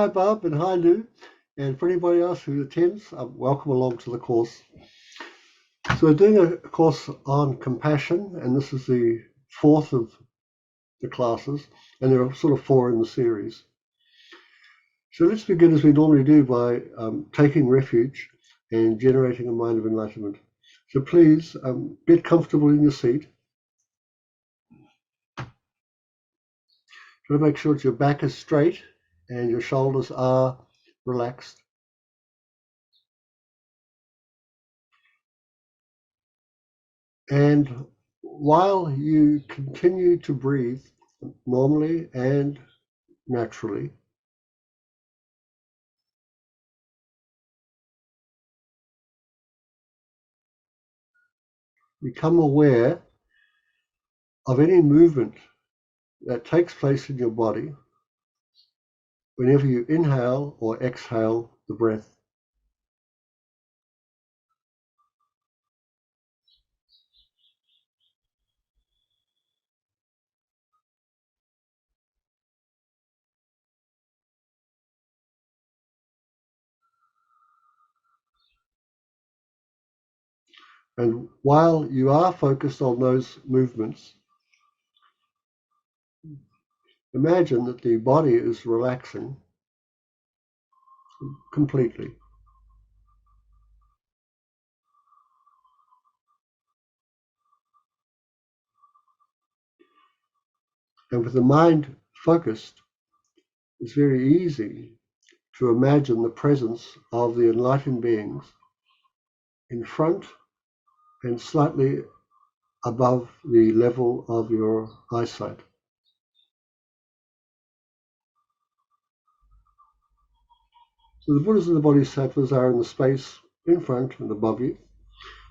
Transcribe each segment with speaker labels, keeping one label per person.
Speaker 1: Hi Bob and hi Lou, and for anybody else who attends, welcome along to the course. So we're doing a course on compassion, and this is the fourth of the classes, and there are sort of four in the series. So let's begin as we normally do by taking refuge and generating a mind of enlightenment. So please get comfortable in your seat. Try to make sure that your back is straight and your shoulders are relaxed. And while you continue to breathe normally and naturally, become aware of any movement that takes place in your body whenever you inhale or exhale the breath. And while you are focused on those movements, imagine that the body is relaxing completely. And with the mind focused, it's very easy to imagine the presence of the enlightened beings in front and slightly above the level of your eyesight. So the Buddhas and the Bodhisattvas are in the space in front and above you,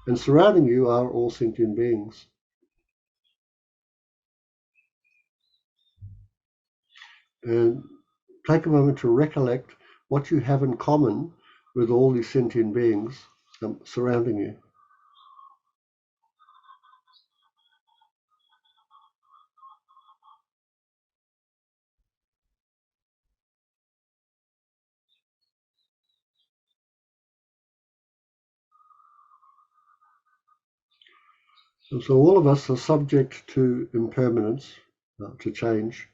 Speaker 1: and surrounding you are all sentient beings. And take a moment to recollect what you have in common with all these sentient beings surrounding you. And so all of us are subject to impermanence, to change.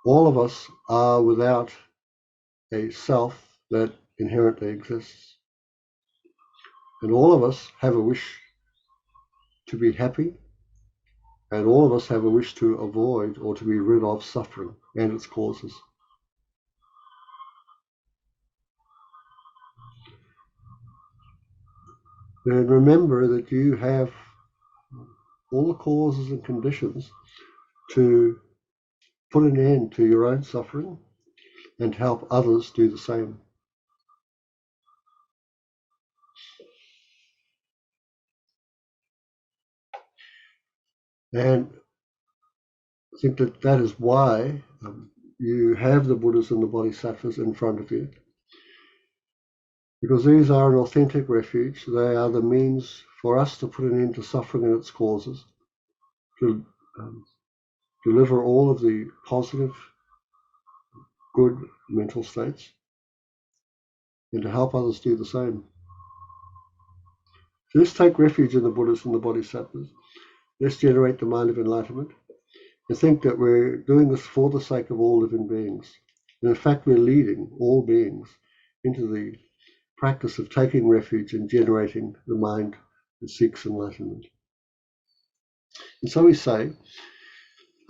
Speaker 1: All of us are without a self that inherently exists. And all of us have a wish to be happy, and all of us have a wish to avoid or to be rid of suffering and its causes. And remember that you have all the causes and conditions to put an end to your own suffering and help others do the same. And I think that that is why you have the Buddhas and the Bodhisattvas in front of you, because these are an authentic refuge. They are the means for us to put an end to suffering and its causes, to deliver all of the positive, good mental states, and to help others do the same. So let's take refuge in the Buddhas and the Bodhisattvas. Let's generate the mind of enlightenment and think that we're doing this for the sake of all living beings. And in fact, we're leading all beings into the practice of taking refuge and generating the mind that seeks enlightenment. And so we say,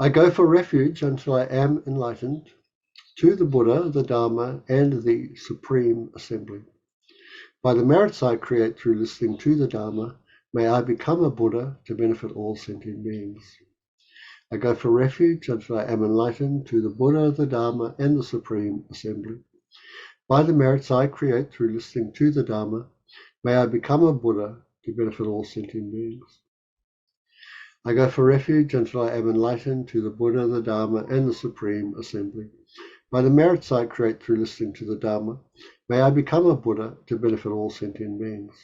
Speaker 1: I go for refuge until I am enlightened to the Buddha, the Dharma, and the Supreme Assembly. By the merits I create through listening to the Dharma, may I become a Buddha to benefit all sentient beings. I go for refuge until I am enlightened to the Buddha, the Dharma, and the Supreme Assembly. By the merits I create through listening to the Dharma, may I become a Buddha to benefit all sentient beings. I go for refuge until I am enlightened to the Buddha, the Dharma, and the Supreme Assembly. By the merits I create through listening to the Dharma, may I become a Buddha to benefit all sentient beings.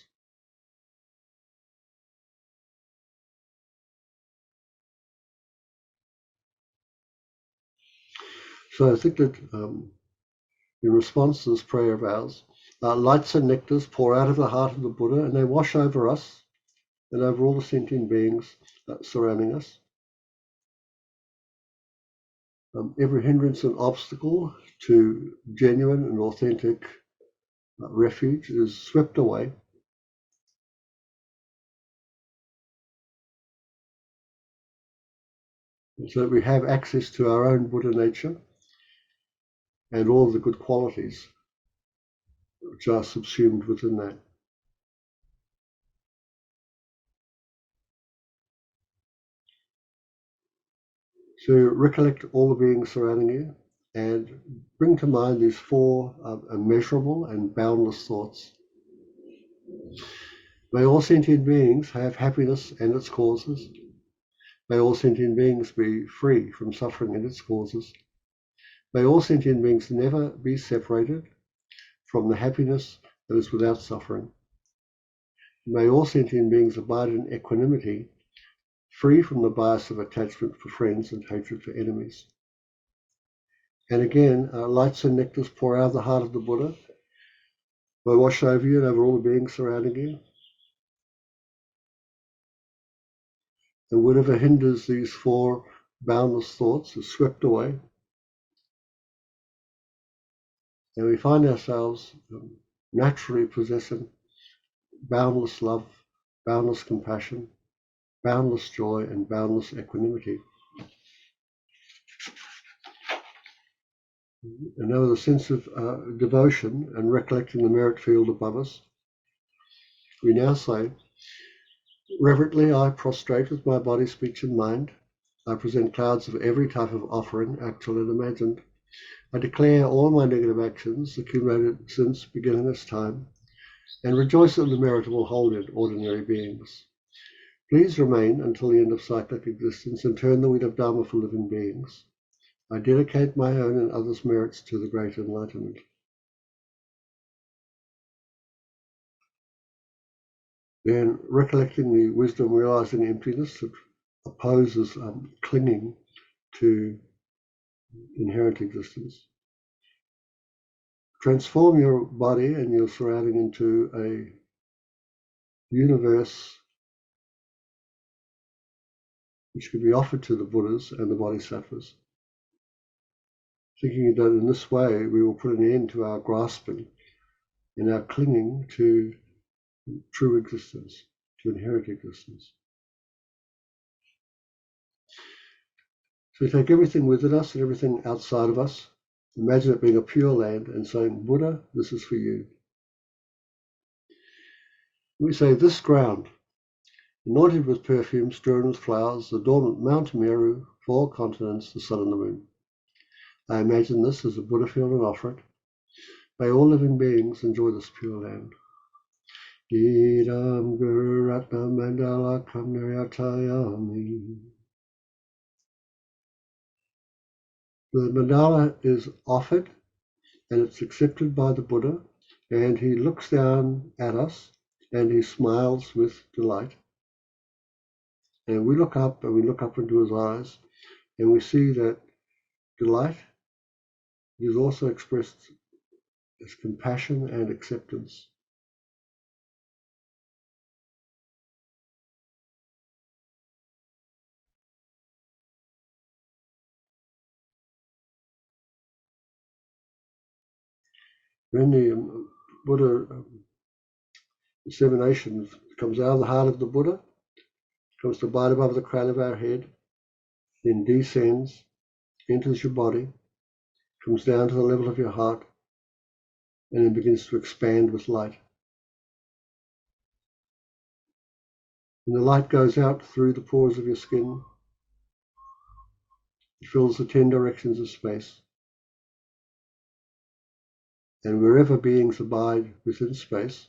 Speaker 1: So I think that in response to this prayer of ours, lights and nectars pour out of the heart of the Buddha, and they wash over us and over all the sentient beings surrounding us. Every hindrance and obstacle to genuine and authentic refuge is swept away. So that we have access to our own Buddha nature and all the good qualities which are subsumed within that. So recollect all the beings surrounding you and bring to mind these four immeasurable and boundless thoughts. May all sentient beings have happiness and its causes. May all sentient beings be free from suffering and its causes. May all sentient beings never be separated from the happiness that is without suffering. May all sentient beings abide in equanimity, free from the bias of attachment for friends and hatred for enemies. And again, lights and nectars pour out of the heart of the Buddha. May wash over you and over all the beings surrounding you. And whatever hinders these four boundless thoughts is swept away. And we find ourselves naturally possessing boundless love, boundless compassion, boundless joy, and boundless equanimity. And now with a sense of devotion and recollecting the merit field above us, we now say, reverently I prostrate with my body, speech, and mind. I present clouds of every type of offering, actual and imagined. I declare all my negative actions accumulated since beginning this time, and rejoice in the merit of all holy and ordinary beings. Please remain until the end of cyclic existence and turn the wheel of Dharma for living beings. I dedicate my own and others' merits to the great enlightenment. Then recollecting the wisdom realizing emptiness that opposes clinging to inherent existence. Transform your body and your surrounding into a universe which can be offered to the Buddhas and the Bodhisattvas. Thinking that in this way we will put an end to our grasping and our clinging to true existence, to inherent existence. So we take everything within us and everything outside of us. Imagine it being a pure land and saying, Buddha, this is for you. We say, this ground, anointed with perfume, strewn with flowers, the dormant Mount Meru, 4 continents, the sun and the moon. I imagine this as a Buddha field and offer it. May all living beings enjoy this pure land. Idam Guru Ratna Mandala Kamnayatayami. The mandala is offered and it's accepted by the Buddha, and he looks down at us and he smiles with delight. And we look up and we look up into his eyes and we see that delight is also expressed as compassion and acceptance. When the Buddha dissemination comes out of the heart of the Buddha, comes to bite above the crown of our head, then descends, enters your body, comes down to the level of your heart, and then begins to expand with light. And the light goes out through the pores of your skin. It fills the 10 directions of space. And wherever beings abide within space,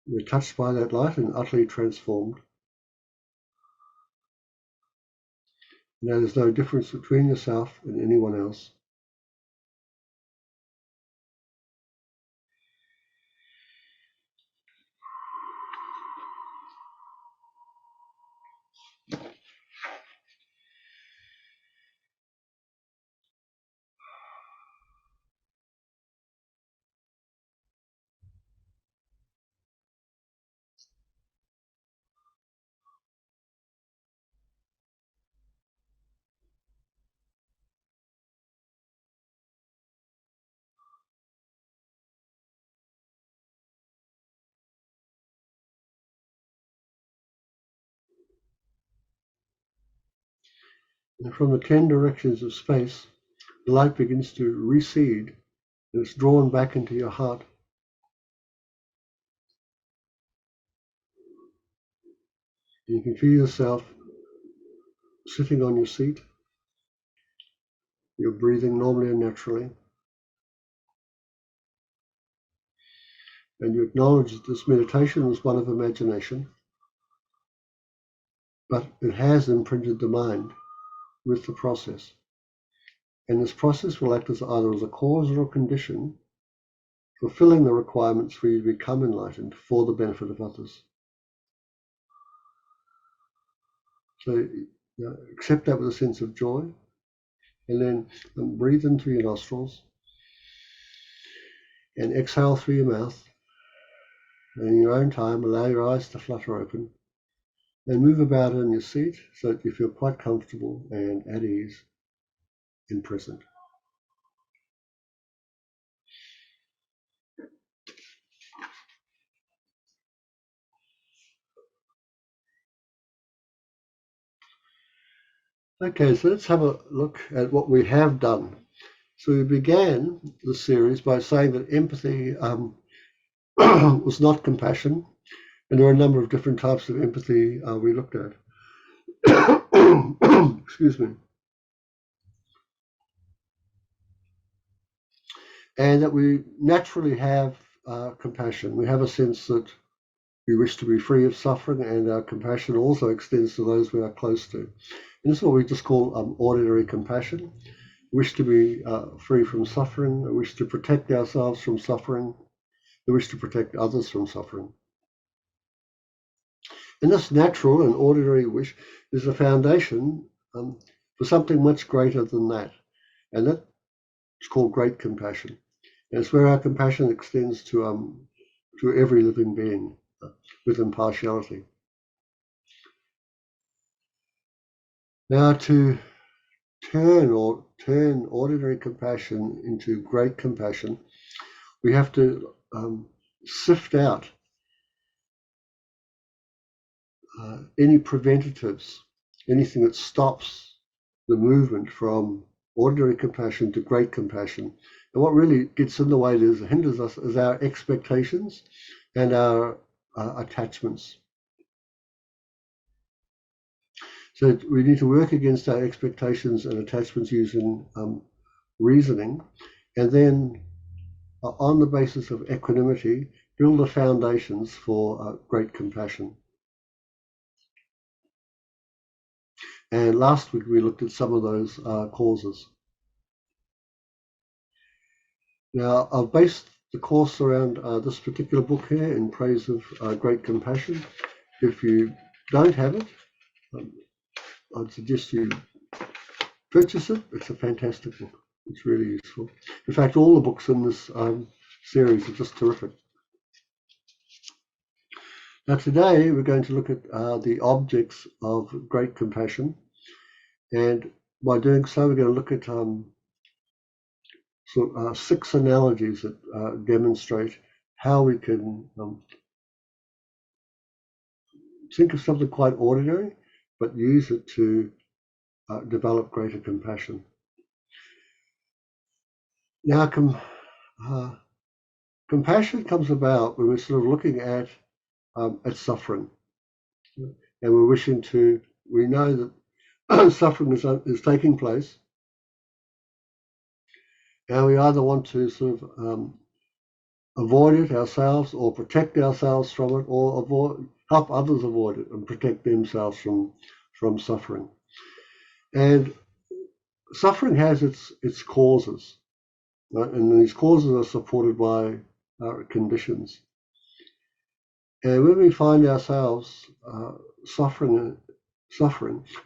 Speaker 1: we're touched by that light and utterly transformed. Now there's no difference between yourself and anyone else. And from the 10 directions of space, the light begins to recede and it's drawn back into your heart. And you can feel yourself sitting on your seat. You're breathing normally and naturally. And you acknowledge that this meditation was one of imagination, but it has imprinted the mind with the process. And this process will act as either as a cause or a condition, fulfilling the requirements for you to become enlightened for the benefit of others. So accept that with a sense of joy, and then breathe in through your nostrils and exhale through your mouth. And in your own time, allow your eyes to flutter open and move about in your seat so that you feel quite comfortable and at ease and present. Okay, so let's have a look at what we have done. So we began the series by saying that empathy was not compassion, and there are a number of different types of empathy we looked at. Excuse me. And that we naturally have compassion. We have a sense that we wish to be free of suffering, and our compassion also extends to those we are close to. And this is what we just call ordinary compassion. We wish to be free from suffering. We wish to protect ourselves from suffering. We wish to protect others from suffering. And this natural and ordinary wish is the foundation for something much greater than that. And that's called great compassion. And it's where our compassion extends to every living being with impartiality. Now, to turn ordinary compassion into great compassion, we have to sift out any preventatives, anything that stops the movement from ordinary compassion to great compassion. And what really gets in the way is hinders us is our expectations and our attachments. So we need to work against our expectations and attachments using reasoning, and then on the basis of equanimity, build the foundations for great compassion. And last week we looked at some of those causes. Now, I've based the course around this particular book here, In Praise of Great Compassion. If you don't have it, I'd suggest you purchase it. It's a fantastic book. It's really useful. In fact, all the books in this series are just terrific. Now, today we're going to look at the objects of great compassion. And by doing so, we're going to look at 6 analogies that demonstrate how we can think of something quite ordinary, but use it to develop greater compassion. Now, compassion comes about when we're sort of looking at suffering, and we know that suffering is taking place, and we either want to sort of avoid it ourselves, or protect ourselves from it, or help others avoid it and protect themselves from suffering. And suffering has its causes, right? And these causes are supported by conditions. And when we find ourselves suffering,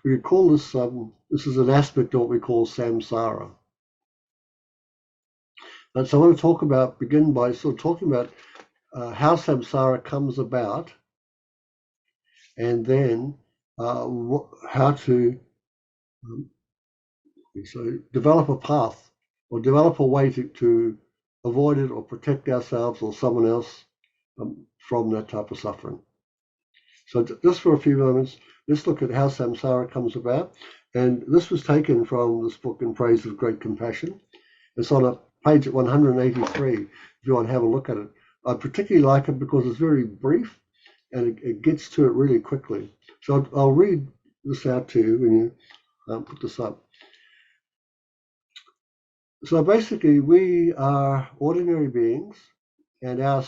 Speaker 1: we could call this this is an aspect of what we call samsara. And so I want to begin by sort of talking about how samsara comes about, and then how to develop a path or develop a way to avoid it or protect ourselves or someone else from that type of suffering. So just for a few moments, let's look at how samsara comes about, And this was taken from this book, In Praise of Great Compassion. It's on a page at 183, if you want to have a look at it. I particularly like it because it's very brief and it gets to it really quickly. So I'll read this out to you when you put this up. So basically, we are ordinary beings, and our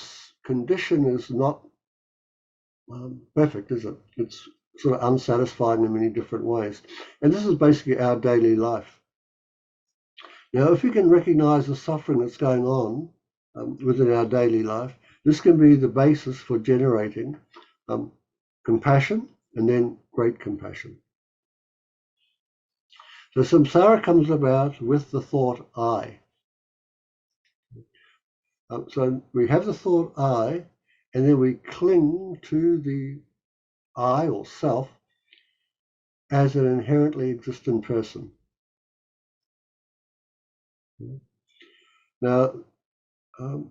Speaker 1: condition is not perfect, is it? It's sort of unsatisfying in many different ways. And this is basically our daily life. Now, if we can recognize the suffering that's going on within our daily life, this can be the basis for generating compassion and then great compassion. So samsara comes about with the thought I. So we have the thought I, and then we cling to the I or self as an inherently existent person. Now, the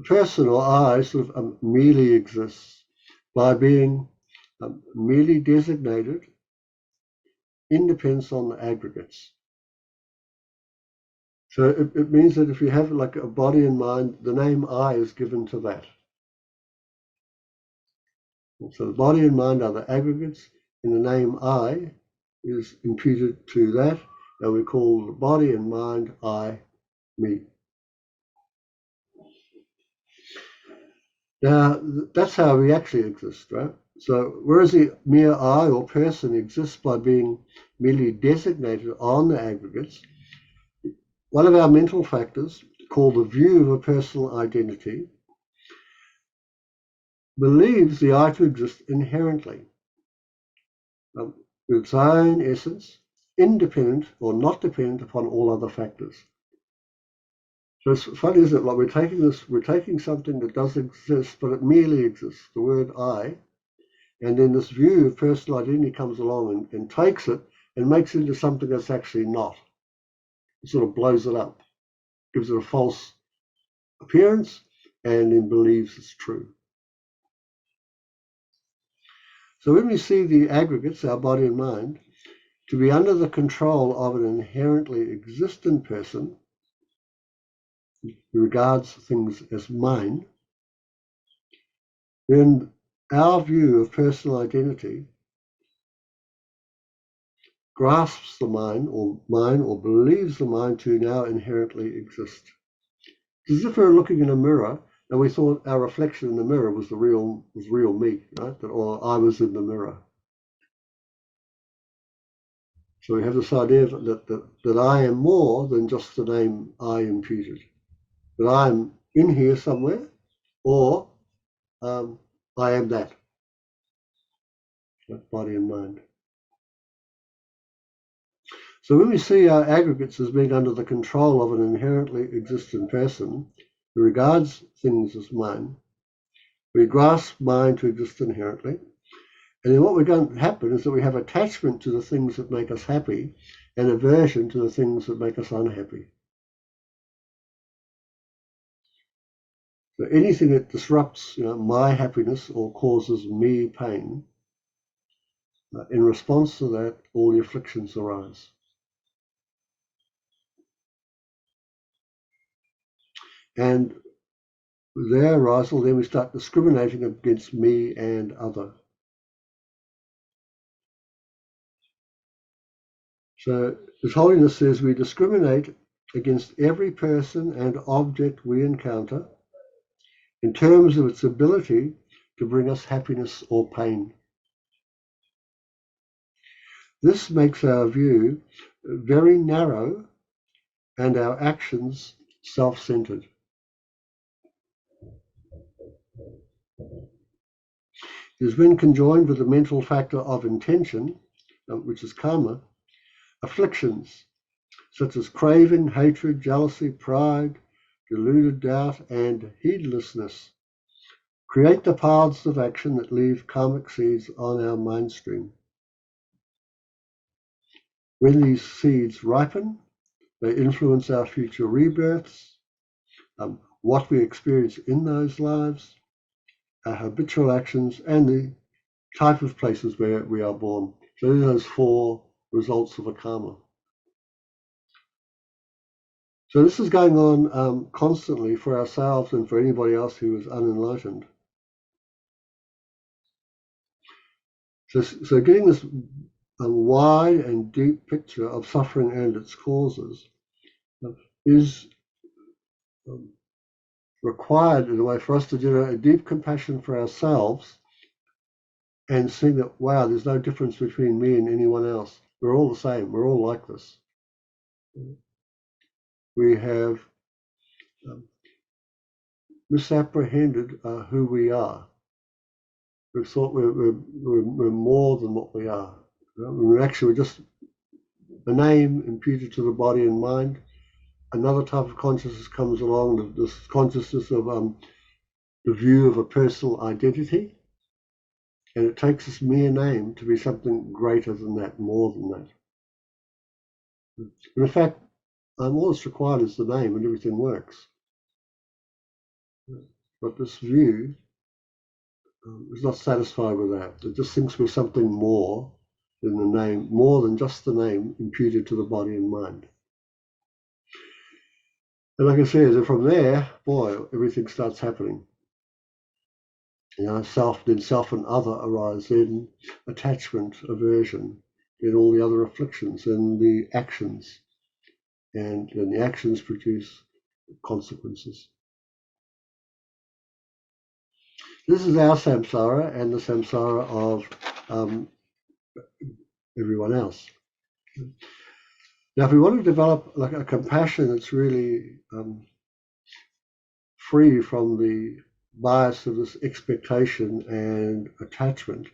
Speaker 1: person or I sort of merely exists by being merely designated independence on the aggregates. So it means that if you have like a body and mind, the name I is given to that. So the body and mind are the aggregates, and the name I is imputed to that, and we call the body and mind I, me. Now, that's how we actually exist, right? So whereas the mere I or person exists by being merely designated on the aggregates, one of our mental factors, called the view of a personal identity, believes the I to exist inherently, with its own essence, independent or not dependent upon all other factors. So it's funny, isn't it? Like we're taking something that does exist, but it merely exists, the word I, and then this view of personal identity comes along and takes it and makes it into something that's actually not. It sort of blows it up, gives it a false appearance, and then believes it's true. So when we see the aggregates, our body and mind, to be under the control of an inherently existent person who regards things as mine, then our view of personal identity grasps the mind or believes the mind to now inherently exist. It's as if we were looking in a mirror and we thought our reflection in the mirror was real me, right? Or I was in the mirror. So we have this idea that I am more than just the name I imputed. That I'm in here somewhere, or I am that body and mind. So when we see our aggregates as being under the control of an inherently existent person who regards things as mine, we grasp mind to exist inherently. And then what we're going to happen is that we have attachment to the things that make us happy and aversion to the things that make us unhappy. So anything that disrupts my happiness or causes me pain, in response to that, all the afflictions arise. And their arisal, then we start discriminating against me and other. So His Holiness says we discriminate against every person and object we encounter in terms of its ability to bring us happiness or pain. This makes our view very narrow and our actions self-centered. It is when conjoined with the mental factor of intention, which is karma, afflictions such as craving, hatred, jealousy, pride, deluded doubt, and heedlessness create the paths of action that leave karmic seeds on our mind stream. When these seeds ripen, they influence our future rebirths, what we experience in those lives, our habitual actions, and the type of places where we are born. So those 4 results of a karma. So this is going on constantly for ourselves and for anybody else who is unenlightened. So getting this wide and deep picture of suffering and its causes is required in a way for us to generate a deep compassion for ourselves and seeing that, wow, there's no difference between me and anyone else. We're all the same. We're all like this. We have misapprehended who we are. We've thought we're more than what we are. We're actually just a name imputed to the body and mind. Another type of consciousness comes along, this consciousness of the view of a personal identity, and it takes this mere name to be something greater than that, more than that. And in fact, all that's required is the name and everything works. But this view is not satisfied with that. It just thinks we're something more than the name, more than just the name imputed to the body and mind. And like I said, from there, boy, everything starts happening. Self and other arise, then attachment, aversion, then all the other afflictions, and the actions, and the actions produce consequences. This is our samsara and the samsara of everyone else. Now, if we want to develop like a compassion that's really free from the bias of this expectation and attachment,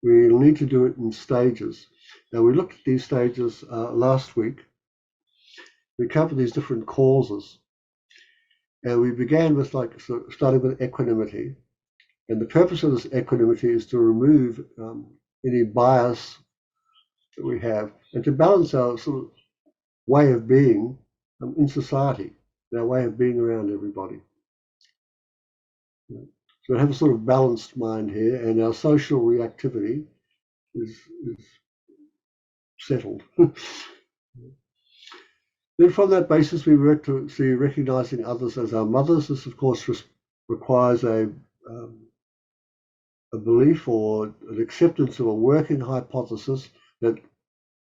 Speaker 1: we'll need to do it in stages. Now, we looked at these stages last week. We covered these different causes, and we began with starting with equanimity. And the purpose of this equanimity is to remove any bias that we have and to balance our sort of way of being in society, our way of being around everybody. So we have a sort of balanced mind here, and our social reactivity is settled. Then from that basis, we work to see recognizing others as our mothers. This, of course, requires a belief or an acceptance of a working hypothesis that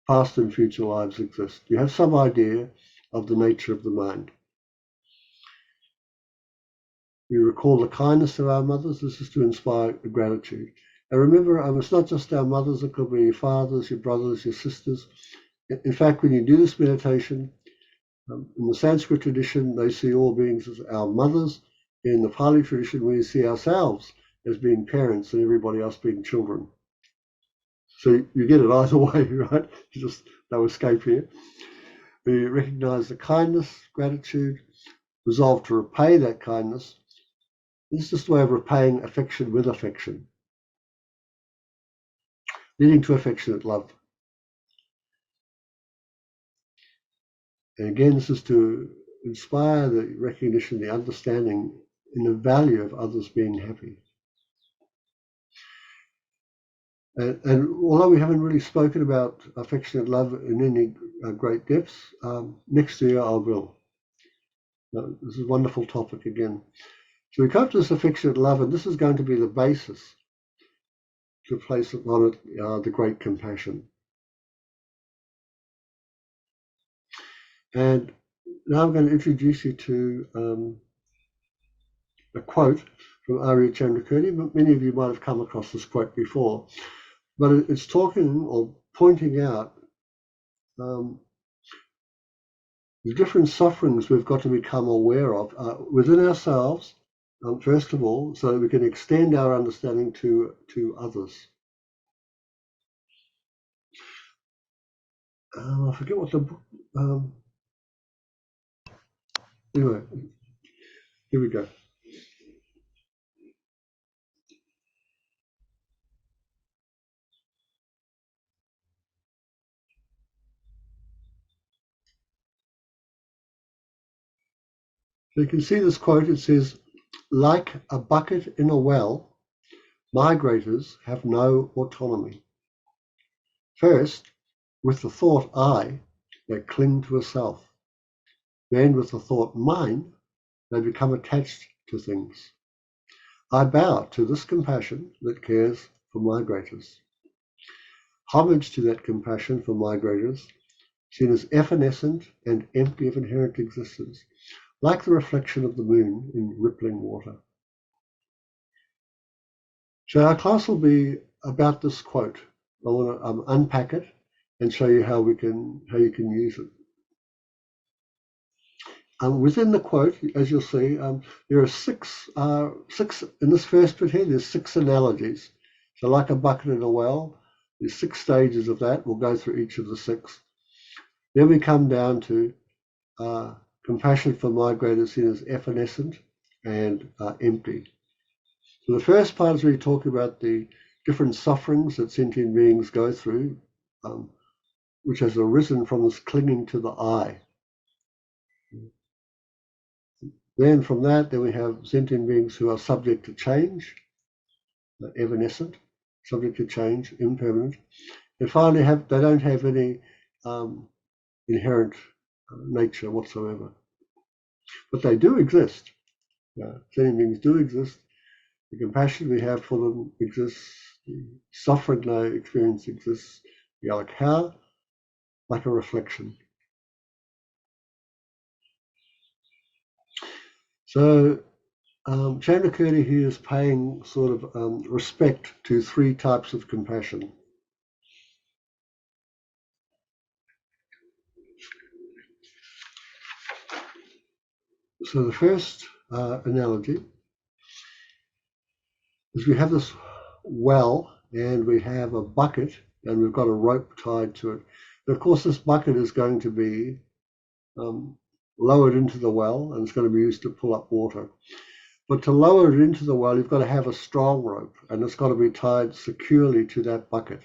Speaker 1: past and future lives exist. You have some idea of the nature of the mind. We recall the kindness of our mothers. This is to inspire gratitude. And remember, it's not just our mothers. It could be your fathers, your brothers, your sisters. In fact, when you do this meditation, in the Sanskrit tradition, they see all beings as our mothers. In the Pali tradition, we see ourselves as being parents and everybody else being children. So you get it either way, right? You just no escape here. We recognize the kindness, gratitude, resolve to repay that kindness. This is just a way of repaying affection with affection, leading to affectionate love. And again, this is to inspire the recognition, the understanding in the value of others being happy. And although we haven't really spoken about affectionate love in any great depths, next year I will. This is a wonderful topic again. So we come to this affectionate love, and this is going to be the basis to place upon it the great compassion. And now I'm going to introduce you to a quote from Arya Chandrakirti. Many of you might have come across this quote before, but it's talking or pointing out the different sufferings we've got to become aware of within ourselves, first of all, so that we can extend our understanding to others. I forget what the book. Anyway, here we go. So you can see this quote. It says, "Like a bucket in a well, migrators have no autonomy. First, with the thought I, they cling to a self. Then with the thought mine, they become attached to things. I bow to this compassion that cares for migrators. Homage to that compassion for migrators, seen as evanescent and empty of inherent existence, like the reflection of the moon in rippling water. So our class will be about this quote. I want to unpack it and show you how you can use it. Within the quote, as you'll see, there are six in this first bit here. There's 6 analogies. So, like a bucket in a well, there's 6 stages of that. We'll go through each of the 6. Then we come down to compassion for migrators seen as evanescent and empty. So the first part is where you talk about the different sufferings that sentient beings go through, which has arisen from this clinging to the I. Then from that, then we have sentient beings who are subject to change, evanescent, subject to change, impermanent, and finally they don't have any inherent nature whatsoever. But they do exist. Sentient beings do exist. The compassion we have for them exists. The suffering they experience exists. We are like how? Like a reflection. So Chandrakirti here is paying sort of respect to 3 types of compassion. So the first analogy is we have this well and we have a bucket and we've got a rope tied to it. And of course, this bucket is going to be lowered into the well and it's going to be used to pull up water. But to lower it into the well, you've got to have a strong rope and it's got to be tied securely to that bucket.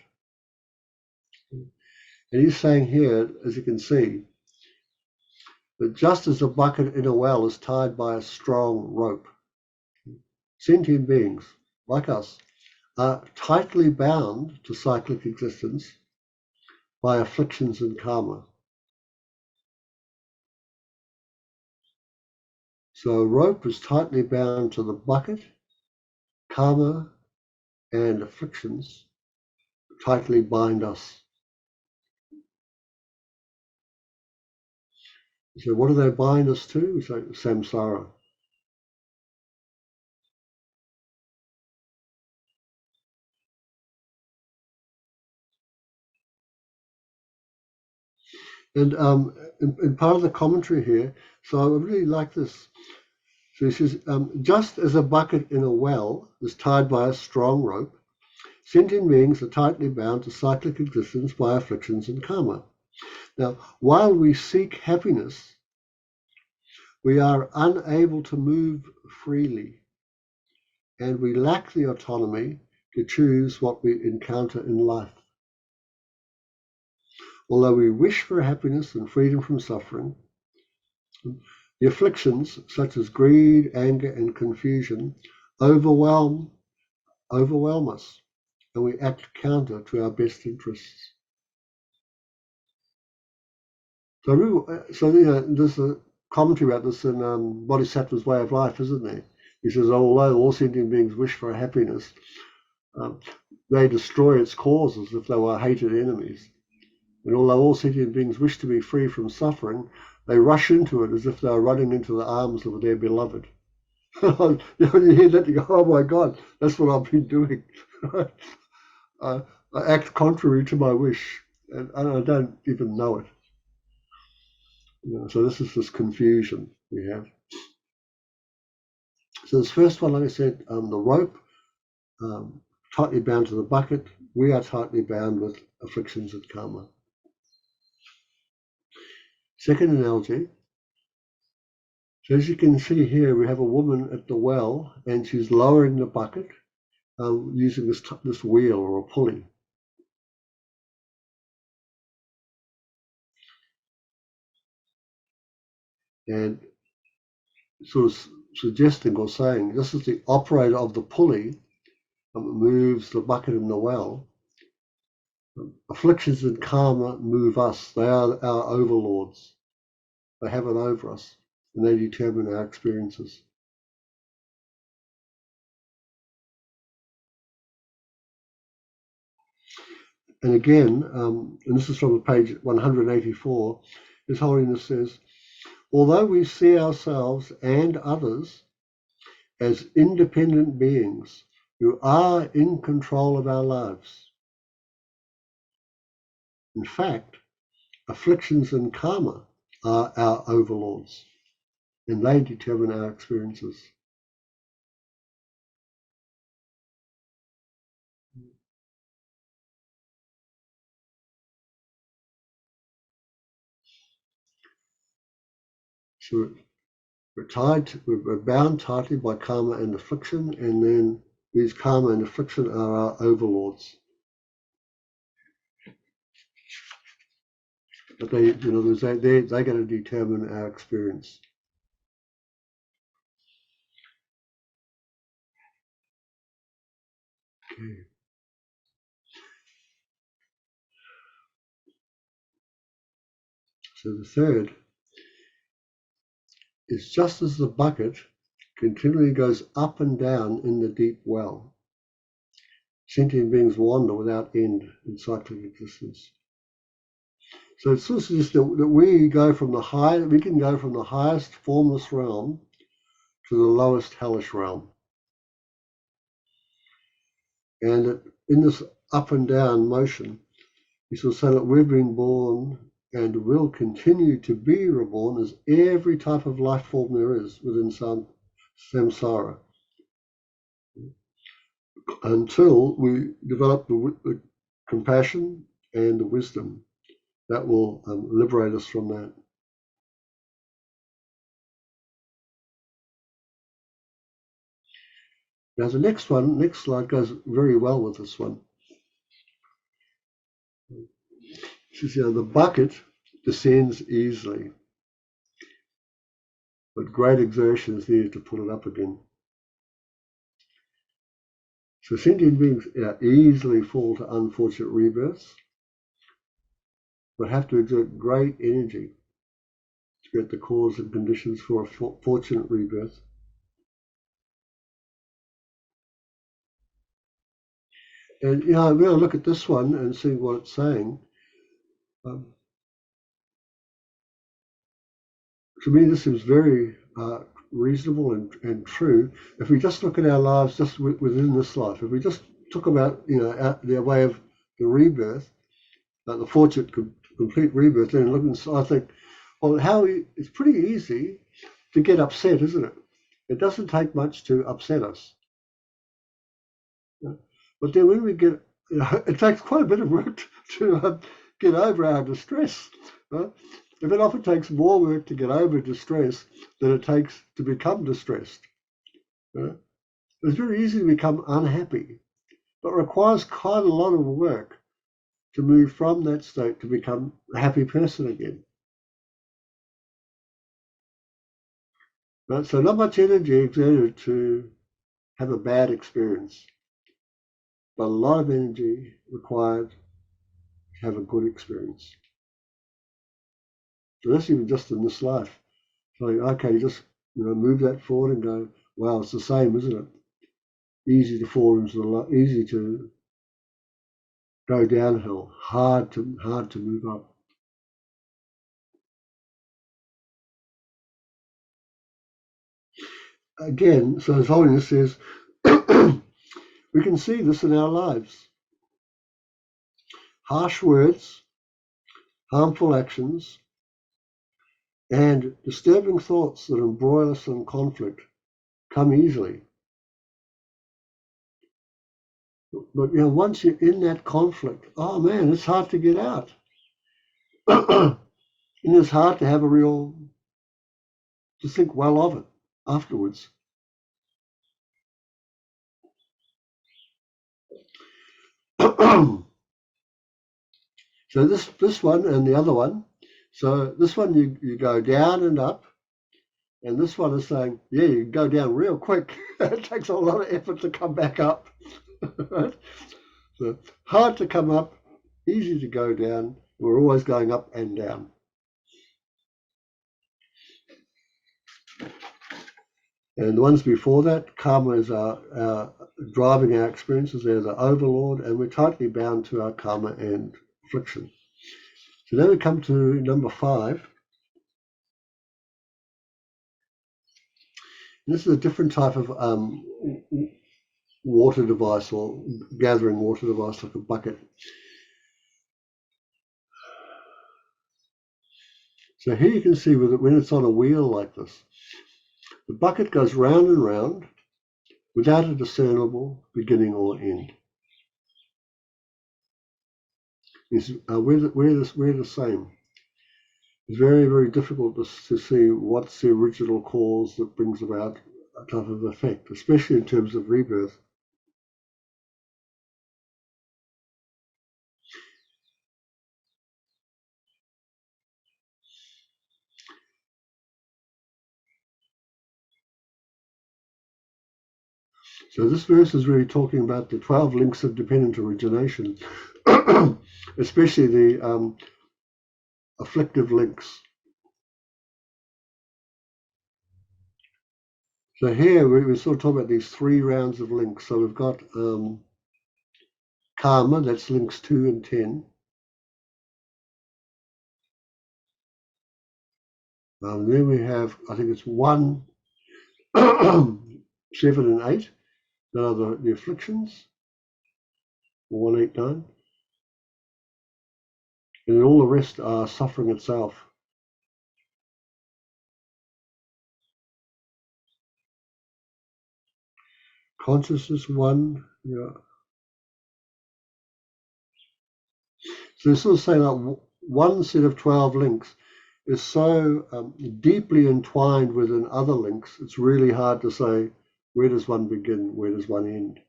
Speaker 1: And he's saying here, as you can see, that just as a bucket in a well is tied by a strong rope, sentient beings like us are tightly bound to cyclic existence by afflictions and karma. So a rope is tightly bound to the bucket, karma and afflictions tightly bind us. So what do they bind us to? So samsara. And in part of the commentary here, so I really like this. So he says, just as a bucket in a well is tied by a strong rope, sentient beings are tightly bound to cyclic existence by afflictions and karma. Now, while we seek happiness, we are unable to move freely, and we lack the autonomy to choose what we encounter in life. Although we wish for happiness and freedom from suffering, the afflictions such as greed, anger, and confusion overwhelm us, and we act counter to our best interests. So there's a commentary about this in Bodhisattva's Way of Life, isn't there? He says, although all sentient beings wish for happiness, they destroy its causes if they were hated enemies. And although all sentient beings wish to be free from suffering, they rush into it as if they are running into the arms of their beloved. You hear that, you go, oh my God, that's what I've been doing. I act contrary to my wish, and I don't even know it. So this is this confusion we have. So this first one, like I said, the rope, tightly bound to the bucket. We are tightly bound with afflictions and karma. Second analogy. So as you can see here, we have a woman at the well, and she's lowering the bucket using this wheel or a pulley. And sort of suggesting or saying, this is the operator of the pulley that moves the bucket in the well. Afflictions and karma move us. They are our overlords. They have it over us, and they determine our experiences. And again, and this is from page 184, His Holiness says, although we see ourselves and others as independent beings who are in control of our lives, in fact, afflictions and karma are our overlords, and they determine our experiences. So we're bound tightly by karma and affliction, and then these karma and affliction are our overlords. But they're going to determine our experience. Okay. So the third is just as the bucket continually goes up and down in the deep well, sentient beings wander without end in cyclic existence. So it's also just that we go from we can go from the highest formless realm to the lowest hellish realm. And in this up and down motion, he shall say that we've been born and will continue to be reborn as every type of life form there is within samsara, until we develop the compassion and the wisdom that will liberate us from that. Now the next slide goes very well with this one. It says, the bucket descends easily, but great exertion is needed to pull it up again. So sentient beings easily fall to unfortunate rebirths, but have to exert great energy to get the cause and conditions for a fortunate rebirth. And I'm going to look at this one and see what it's saying. To me, this is very reasonable and true. If we just look at our lives just within this life, if we just talk about the way of the rebirth, the fortunate complete rebirth, then I think, well, it's pretty easy to get upset, isn't it? It doesn't take much to upset us. But then when we get, it takes quite a bit of work to get over our distress. If it often takes more work to get over distress than it takes to become distressed. It's very easy to become unhappy, but requires quite a lot of work to move from that state to become a happy person again. So not much energy exerted to have a bad experience, but a lot of energy required to have a good experience. So that's even just in this life. So okay, just move that forward and go, wow, it's the same, isn't it? Easy to fall into easy to go downhill, hard to move up. Again, so His Holiness says, we can see this in our lives. Harsh words, harmful actions, and disturbing thoughts that embroil us in conflict come easily. But once you're in that conflict, oh man, it's hard to get out. And it's hard to have to think well of it afterwards. So this one and the other one. So this one you go down and up, and this one is saying, yeah, you can go down real quick. It takes a lot of effort to come back up. Right? So hard to come up easy to go down. We're always going up and down. And the ones before that, karma is our driving our experiences. They're the overlord, and we're tightly bound to our karma and affliction. So then we come to number 5. And this is a different type of water device, or gathering water device, like a bucket. So here you can see with it, when it's on a wheel like this, the bucket goes round and round without a discernible beginning or end. We're the same. It's very, very difficult to see what's the original cause that brings about a type of effect, especially in terms of rebirth. So this verse is really talking about the 12 links of dependent origination, especially the afflictive links. So here we sort of talk about these 3 rounds of links. So we've got karma, that's links 2 and 10. Then we have, I think it's 1, 7 and 8. That are the afflictions, 1, 8, 9. And then all the rest are suffering itself. Consciousness 1, yeah. So sort of saying that one set of 12 links is so deeply entwined within other links, it's really hard to say where does one begin, where does one end.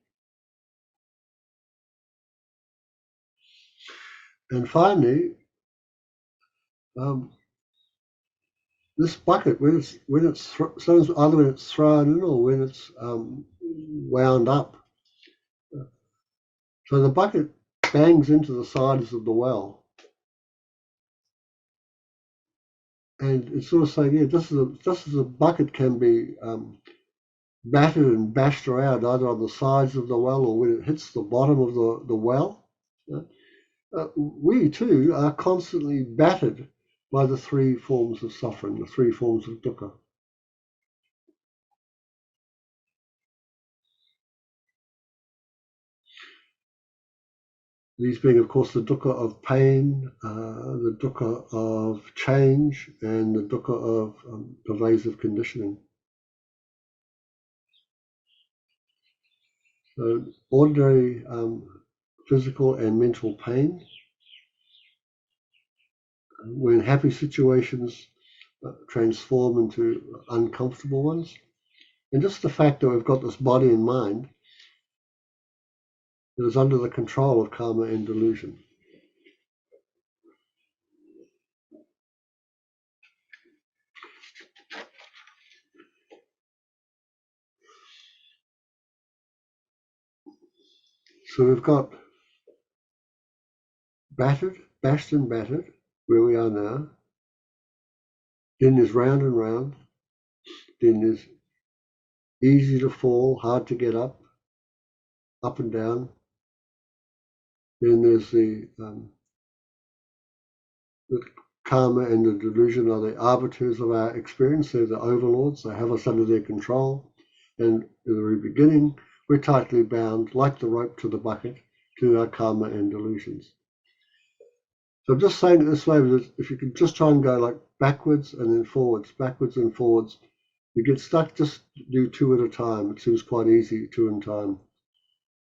Speaker 1: And finally, this bucket, when it's either when it's thrown in or when it's wound up. So the bucket bangs into the sides of the well, and it's sort of saying, yeah, just as a bucket can be battered and bashed around either on the sides of the well or when it hits the bottom of the well, we too are constantly battered by the 3 forms of suffering, the 3 forms of dukkha. These being, of course, the dukkha of pain, the dukkha of change, and the dukkha of pervasive conditioning. So ordinary physical and mental pain, when happy situations transform into uncomfortable ones, and just the fact that we've got this body and mind that is under the control of karma and delusion. So we've got battered, bashed and battered, where we are now. Then there's round and round. Then there's easy to fall, hard to get up and down. Then there's the karma and the delusion are the arbiters of our experience. They're the overlords. They have us under their control. And in the very beginning, we're tightly bound, like the rope to the bucket, to our karma and delusions. So I'm just saying it this way, that if you can just try and go like backwards and then forwards, backwards and forwards, you get stuck. Just do 2 at a time. It seems quite easy, 2 in time.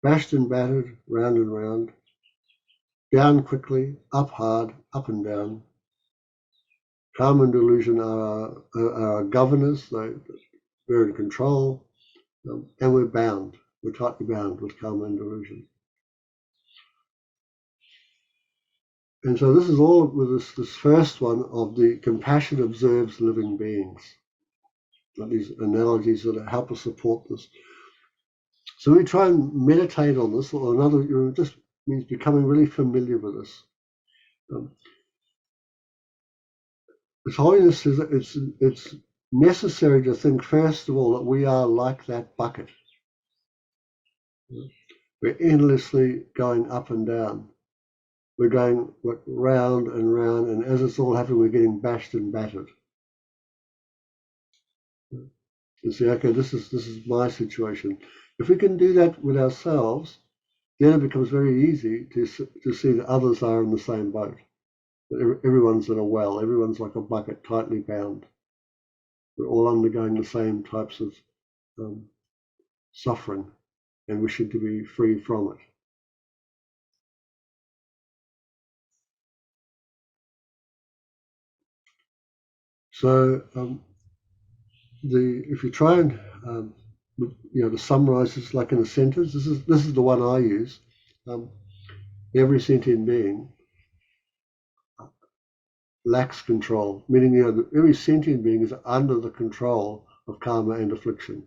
Speaker 1: Bashed and battered, round and round, down quickly, up hard, up and down. Karma and delusion are our governors. We're in control, and we're bound. We're tightly bound with karma and delusion. And so this is all with this first one of the compassion observes living beings. These analogies that help us support this. So we try and meditate on this, or another, just means becoming really familiar with this. Its holiness is it's necessary to think first of all that we are like that bucket. We're endlessly going up and down. We're going round and round, and as it's all happening, we're getting bashed and battered. And say, okay, this is my situation. If we can do that with ourselves, then it becomes very easy to see that others are in the same boat. Everyone's in a well. Everyone's like a bucket, tightly bound. We're all undergoing the same types of suffering and wishing to be free from it. So if you try and to summarize this like in a sentence, this is the one I use. Every sentient being lacks control, meaning every sentient being is under the control of karma and affliction.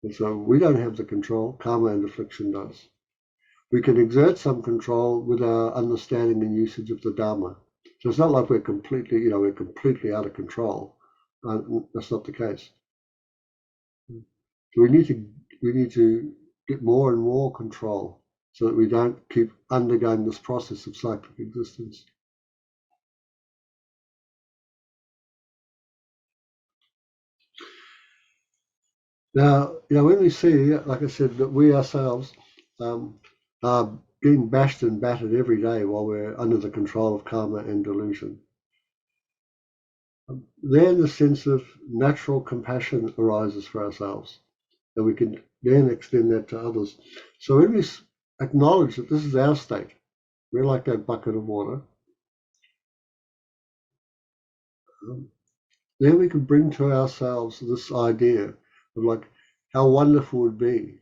Speaker 1: And so we don't have the control, karma and affliction does. We can exert some control with our understanding and usage of the Dharma. So it's not like we're completely out of control. That's not the case. So we need to get more and more control so that we don't keep undergoing this process of cyclic existence. Now, when we see, like I said, that we ourselves are being bashed and battered every day while we're under the control of karma and delusion, then a sense of natural compassion arises for ourselves, and we can then extend that to others. So when we acknowledge that this is our state, we're like that bucket of water, then we can bring to ourselves this idea of like how wonderful it would be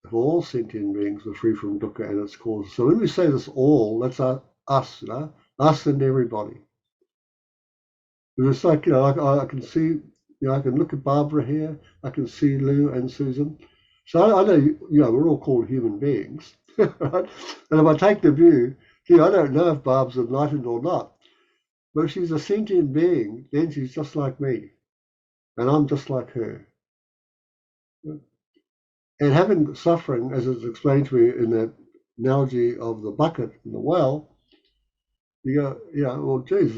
Speaker 1: if all sentient beings were free from dukkha and its causes. So when we say this all, that's us, us and everybody. It's like, I can see, I can look at Barbara here, I can see Lou and Susan. So I know, we're all called human beings, right? And if I take the view, I don't know if Barb's enlightened or not, but if she's a sentient being, then she's just like me, and I'm just like her. And having suffering, as it's explained to me in that analogy of the bucket and the well, you go, well, geez,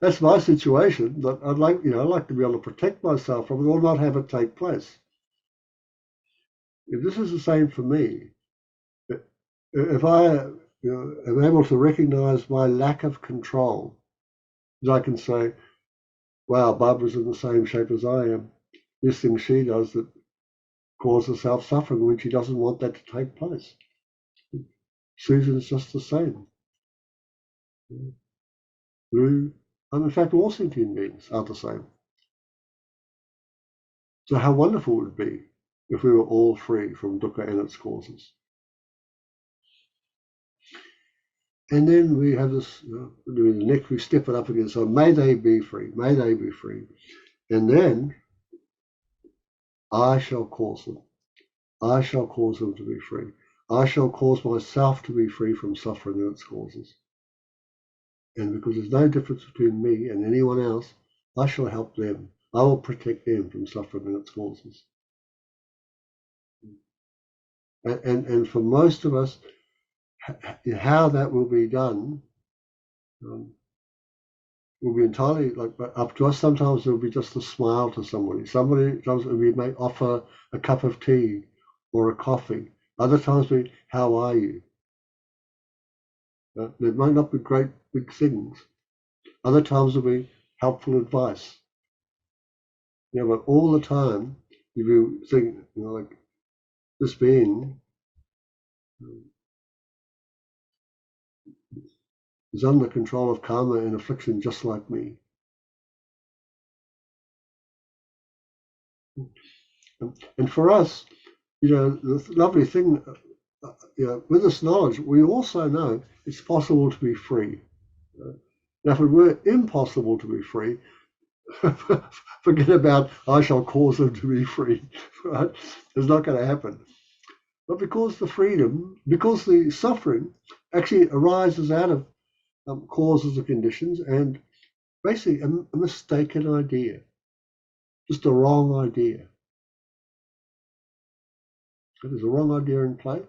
Speaker 1: that's my situation. But I'd like to be able to protect myself from it or not have it take place. If this is the same for me, if I am able to recognize my lack of control, I can say, wow, Barbara's in the same shape as I am. This thing she does that causes herself suffering when she doesn't want that to take place. Susan's just the same. Lou, and in fact, all sentient beings are the same. So how wonderful it would be if we were all free from dukkha and its causes. And then we have this, next we step it up again. So may they be free, may they be free. And then I shall cause them. I shall cause them to be free. I shall cause myself to be free from suffering and its causes. And because there's no difference between me and anyone else, I shall help them. I will protect them from suffering and its causes. And for most of us, how that will be done will be entirely up to us. Sometimes it will be just a smile to somebody. Sometimes we may offer a cup of tea or a coffee. Other times we, how are you? There might not be great big things. Other times will be helpful advice. But all the time, if you think, like this being is under control of karma and affliction just like me. And for us, the lovely thing, with this knowledge, we also know it's possible to be free. Now, if it were impossible to be free, forget about I shall cause them to be free. Right? It's not going to happen. but because the freedom, because the suffering actually arises out of causes or conditions, and basically a mistaken idea, just a wrong idea. There's a wrong idea in play.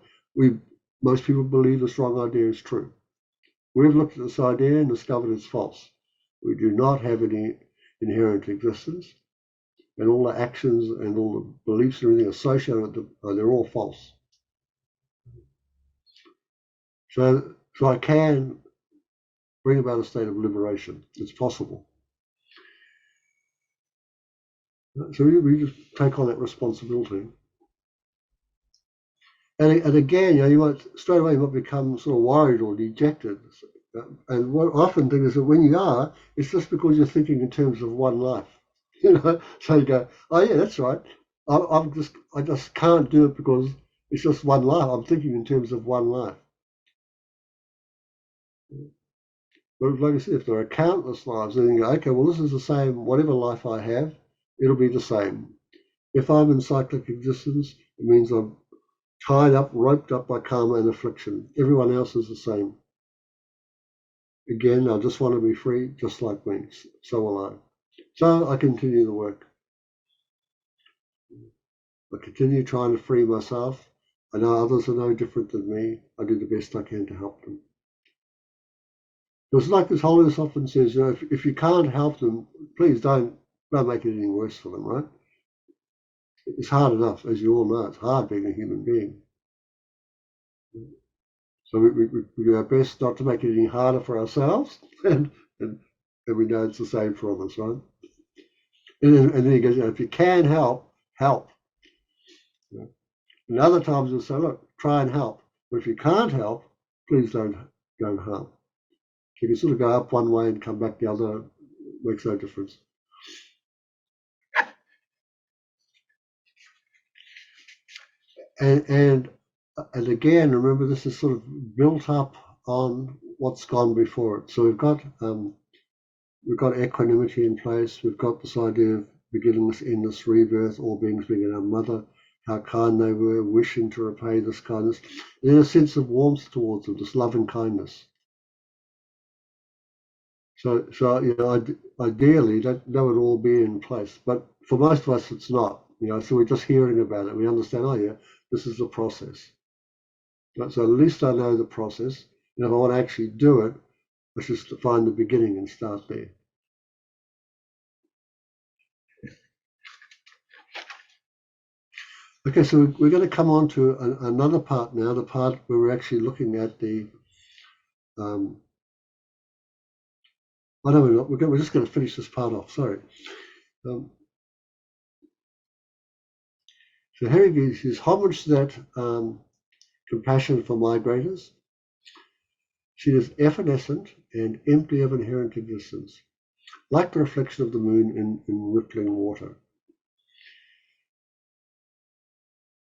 Speaker 1: Most people believe this wrong idea is true. We've looked at this idea and discovered it's false. We do not have any inherent existence, and all the actions and all the beliefs and everything associated with them, they're all false. So I can bring about a state of liberation. It's possible. So we just take on that responsibility. And again, you might straight away become sort of worried or dejected. And what I often think is that when you are, it's just because you're thinking in terms of one life. So you go, oh yeah, that's right. I just can't do it because it's just one life. I'm thinking in terms of one life. But like I said, if there are countless lives, then you go, okay, well, this is the same. Whatever life I have, it'll be the same. If I'm in cyclic existence, it means I'm tied up, roped up by karma and affliction. Everyone else is the same. Again, I just want to be free, just like me. So will I. So I continue the work. I continue trying to free myself. I know others are no different than me. I do the best I can to help them. It's like this holiness often says, if you can't help them, please don't make it any worse for them, right? It's hard enough, as you all know. It's hard being a human being. So we do our best not to make it any harder for ourselves, and we know it's the same for others, right? And then he goes, if you can help, help. And other times we'll say, look, try and help. But if you can't help, please don't harm. So you can sort of go up one way and come back the other, makes no difference. And again, remember, this is sort of built up on what's gone before it. So we've got equanimity in place. We've got this idea of beginningless, endless rebirth, all beings being our mother, how kind they were, wishing to repay this kindness, and a sense of warmth towards them, this love and kindness. So ideally, that would all be in place. But for most of us, it's not. So we're just hearing about it. We understand, oh yeah, this is the process. So at least I know the process. And if I want to actually do it, let's just find the beginning and start there. Okay, so we're going to come on to another part now, the part where we're actually looking at the. We're not. We're just going to finish this part off. Sorry. So here he gives his homage to that compassion for migrators. She is evanescent and empty of inherent existence, like the reflection of the moon in rippling water.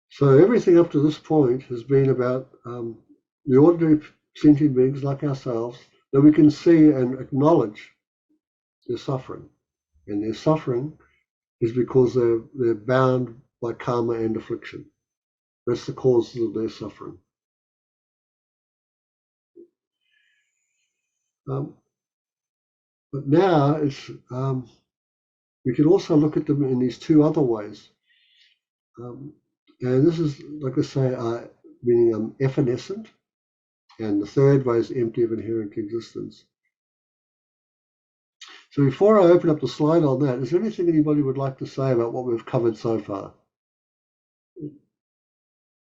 Speaker 1: So everything up to this point has been about the ordinary sentient beings like ourselves that we can see and acknowledge their suffering. And their suffering is because they're bound by karma and affliction. That's the causes of their suffering. But now we can also look at them in these two other ways. And this is, like I say, meaning evanescent, and the third way is empty of inherent existence. So before I open up the slide on that, is there anything anybody would like to say about what we've covered so far?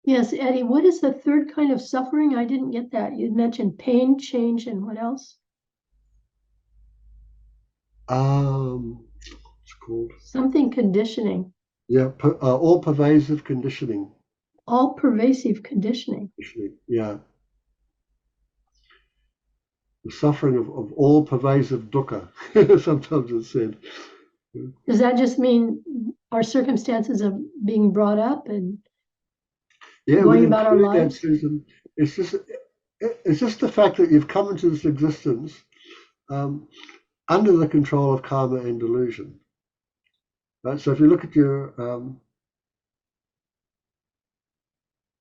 Speaker 2: Yes, Eddie, what is the third kind of suffering? I didn't get that. You mentioned pain, change, and what else?
Speaker 1: What's it called?
Speaker 2: Something conditioning.
Speaker 1: Yeah, all pervasive conditioning.
Speaker 2: All pervasive conditioning.
Speaker 1: Yeah. The suffering of all pervasive dukkha, sometimes it's said.
Speaker 2: Does that just mean our circumstances of being brought up and going about our lives?
Speaker 1: Susan, it's just the fact that you've come into this existence under the control of karma and delusion. Right? So if you look at your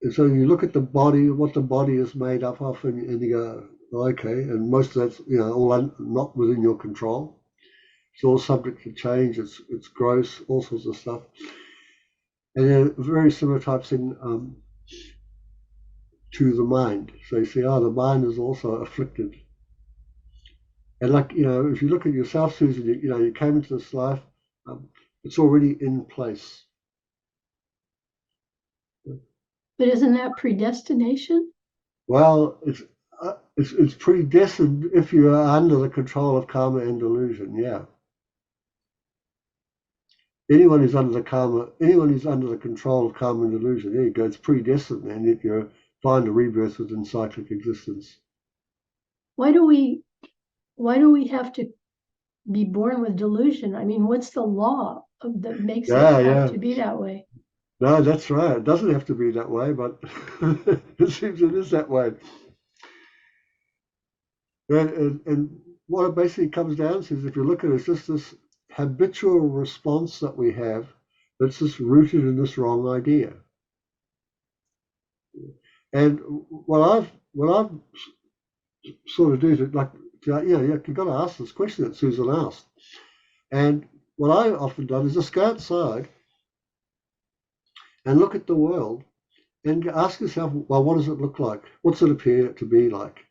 Speaker 1: And so you look at the body, what the body is made up of, and you go, okay, and most of that's all not within your control. It's all subject to change. It's gross, all sorts of stuff. And then a very similar type thing to the mind. So you see, the mind is also afflicted. And like, if you look at yourself, Susan, you came into this life, it's already in place.
Speaker 2: But isn't that predestination?
Speaker 1: Well, it's predestined if you are under the control of karma and delusion. Yeah. Anyone who's under the control of karma and delusion, there you go. It's predestined, and yet you find a rebirth within cyclic existence.
Speaker 2: Why do we have to be born with delusion? I mean, what's the law that makes it have to be that way?
Speaker 1: No, that's right. It doesn't have to be that way, but it seems it is that way. And what it basically comes down to is, if you look at it, it's just this habitual response that we have that's just rooted in this wrong idea. And what I've sort of do to, like, you've got to ask this question that Susan asked. And what I often done is just go outside and look at the world and ask yourself, well, what does it look like? What's it appear to be like?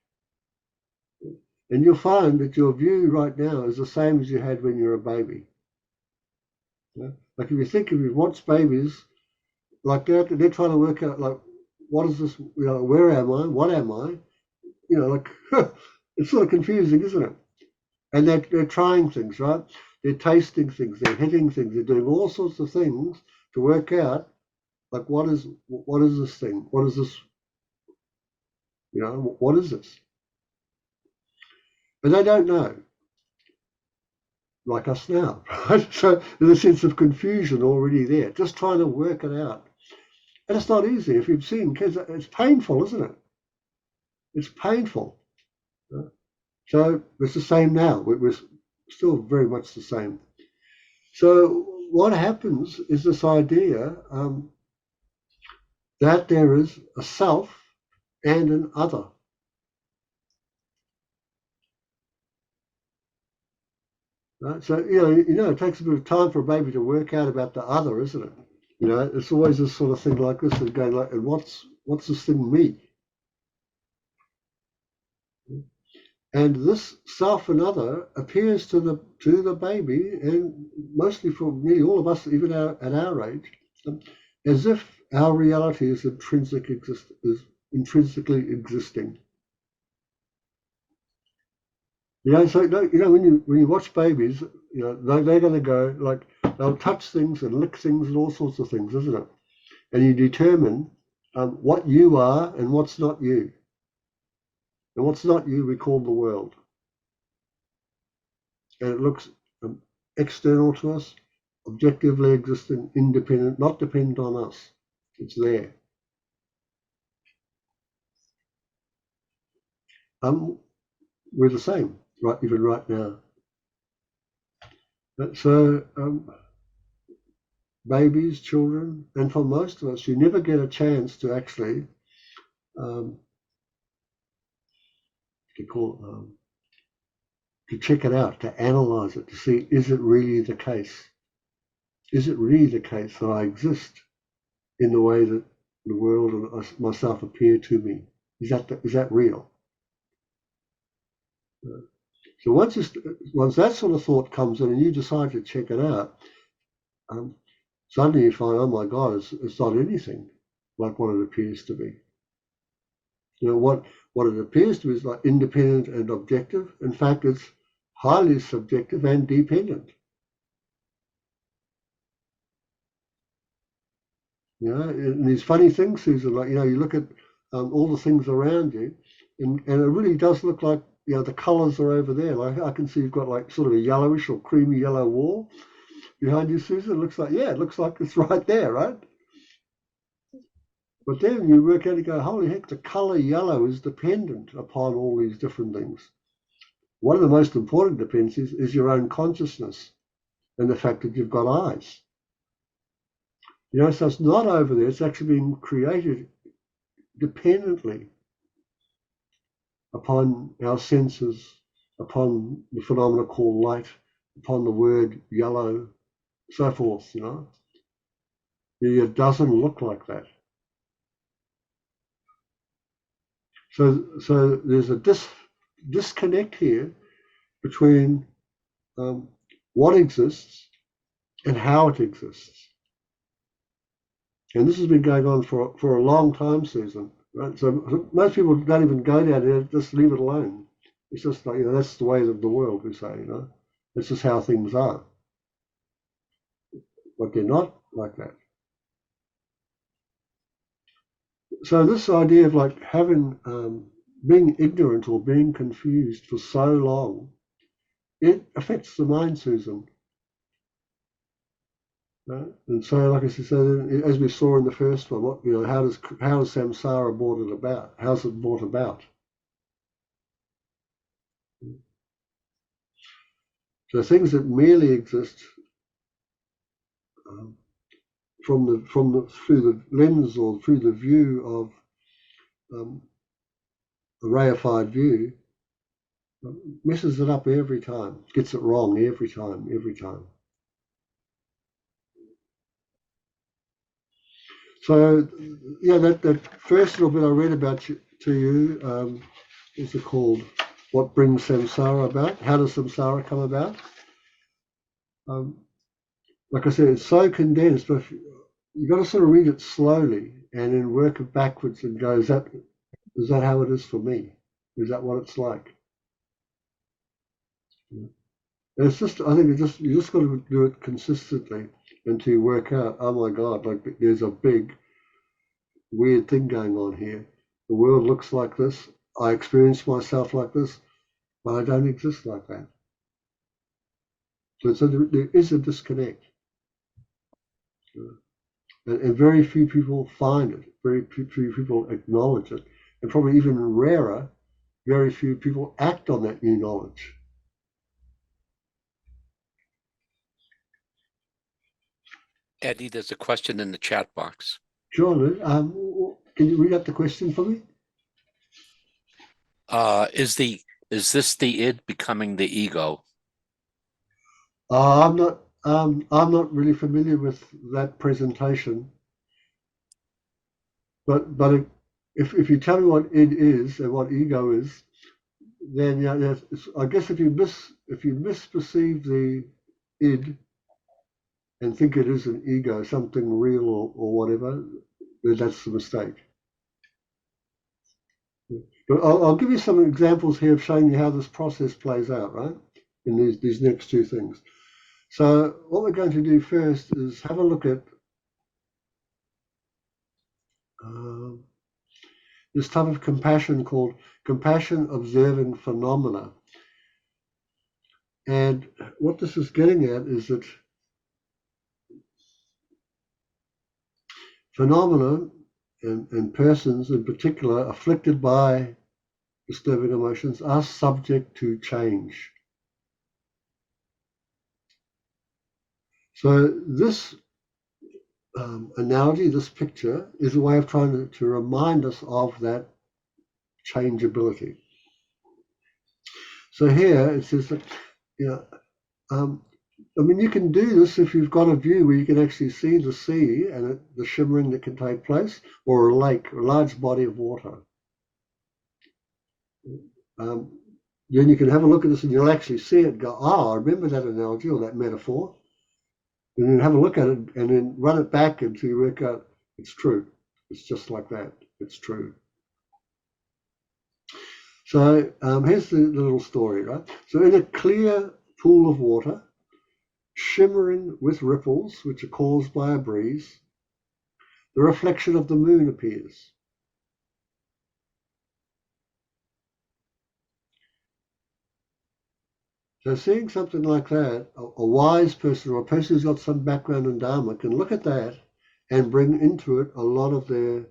Speaker 1: And you'll find that your view right now is the same as you had when you were a baby. Like, if you think, if you've watched babies like that, they're trying to work out, like, what is this? Where am I? What am I? Like, it's sort of confusing, isn't it? And they're trying things, right? They're tasting things, they're hitting things, they're doing all sorts of things to work out, like, what is this thing? What is this? What is this? And they don't know, like us now, right? So there's a sense of confusion already there, just trying to work it out. And it's not easy. If you've seen kids, it's painful, isn't it? It's painful. So it's the same now. We're still very much the same. So what happens is this idea that there is a self and an other. Right? So it takes a bit of time for a baby to work out about the other, isn't it? It's always this sort of thing like this, and going like, and what's this thing me? And this self and other appears to the baby, and mostly for nearly all of us, even at our age, as if our reality is intrinsically existing. So when you watch babies, they're going to go, like, they'll touch things and lick things and all sorts of things, isn't it? And you determine what you are and what's not you. And what's not you, we call the world. And it looks external to us, objectively existing, independent, not dependent on us. It's there. We're the same, right? Even right now. So babies, children, and for most of us, you never get a chance to actually to check it out, to analyze it, to see, is it really the case? Is it really the case that I exist in the way that the world and myself appear to me? Is that real? So once that sort of thought comes in and you decide to check it out, suddenly you find, oh my God, it's not anything like what it appears to be. What it appears to be is like independent and objective. In fact, it's highly subjective and dependent. And these funny things, Susan, like, you look at all the things around you, and it really does look like, the colours are over there. Like, I can see you've got like sort of a yellowish or creamy yellow wall behind you, Susan. It looks like it's right there, right? But then you work out and go, holy heck, the colour yellow is dependent upon all these different things. One of the most important dependencies is your own consciousness and the fact that you've got eyes. So it's not over there, it's actually been created dependently upon our senses, upon the phenomena called light, upon the word yellow, so forth, It doesn't look like that. So there's a disconnect here between what exists and how it exists. And this has been going on for a long time, Susan. Right? So most people don't even go down there, just leave it alone. It's just like, that's the way of the world, we say, This is how things are. But they're not like that. So this idea of like having, being ignorant or being confused for so long, it affects the mind, Susan. Right? And so, like I said, as we saw in the first one, how does samsara brought it about? How's it brought about? So things that merely exist through the lens or through the view of a reified view messes it up every time, gets it wrong every time. So, that first little bit I read about to you is called "What Brings Samsara About?" How does samsara come about? Like I said, it's so condensed, but you've got to sort of read it slowly and then work it backwards and go, is that how it is for me? Is that what it's like? And it's just, I think you just got to do it consistently until you work out, oh my God, like there's a big weird thing going on here. The world looks like this. I experience myself like this, but I don't exist like that. So there is a disconnect. And very few people find it. Very few people acknowledge it. And probably even rarer, very few people act on that new knowledge.
Speaker 3: Eddie, there's a question in the chat box.
Speaker 1: Sure, can you read out the question for me?
Speaker 3: Is this the id becoming the ego?
Speaker 1: I'm not really familiar with that presentation, but if you tell me what id is and what ego is, then I guess if you misperceive the id and think it is an ego, something real or whatever, then that's the mistake. But I'll give you some examples here of showing you how this process plays out, right? In these next two things. So what we're going to do first is have a look at this type of compassion called compassion observing phenomena. And what this is getting at is that phenomena and persons in particular afflicted by disturbing emotions are subject to change. So this analogy, this picture, is a way of trying to remind us of that changeability. So here it says that, you can do this if you've got a view where you can actually see the sea and the shimmering that can take place, or a lake, or a large body of water. Then you can have a look at this and you'll actually see it, go, I remember that analogy or that metaphor. And then have a look at it and then run it back until you work out it's true. It's just like that. It's true. So here's the little story, right? So in a clear pool of water, shimmering with ripples, which are caused by a breeze, the reflection of the moon appears. So seeing something like that, a wise person or a person who's got some background in Dharma can look at that and bring into it a lot of their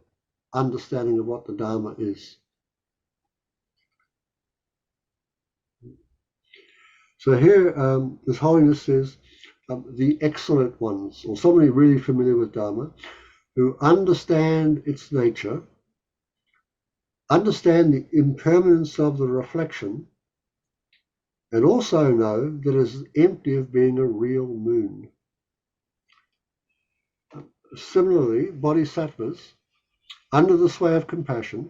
Speaker 1: understanding of what the Dharma is. So here, His Holiness says, the excellent ones, or somebody really familiar with Dharma, who understand its nature understand the impermanence of the reflection, and also know that it is empty of being a real moon. Similarly, bodhisattvas, under the sway of compassion,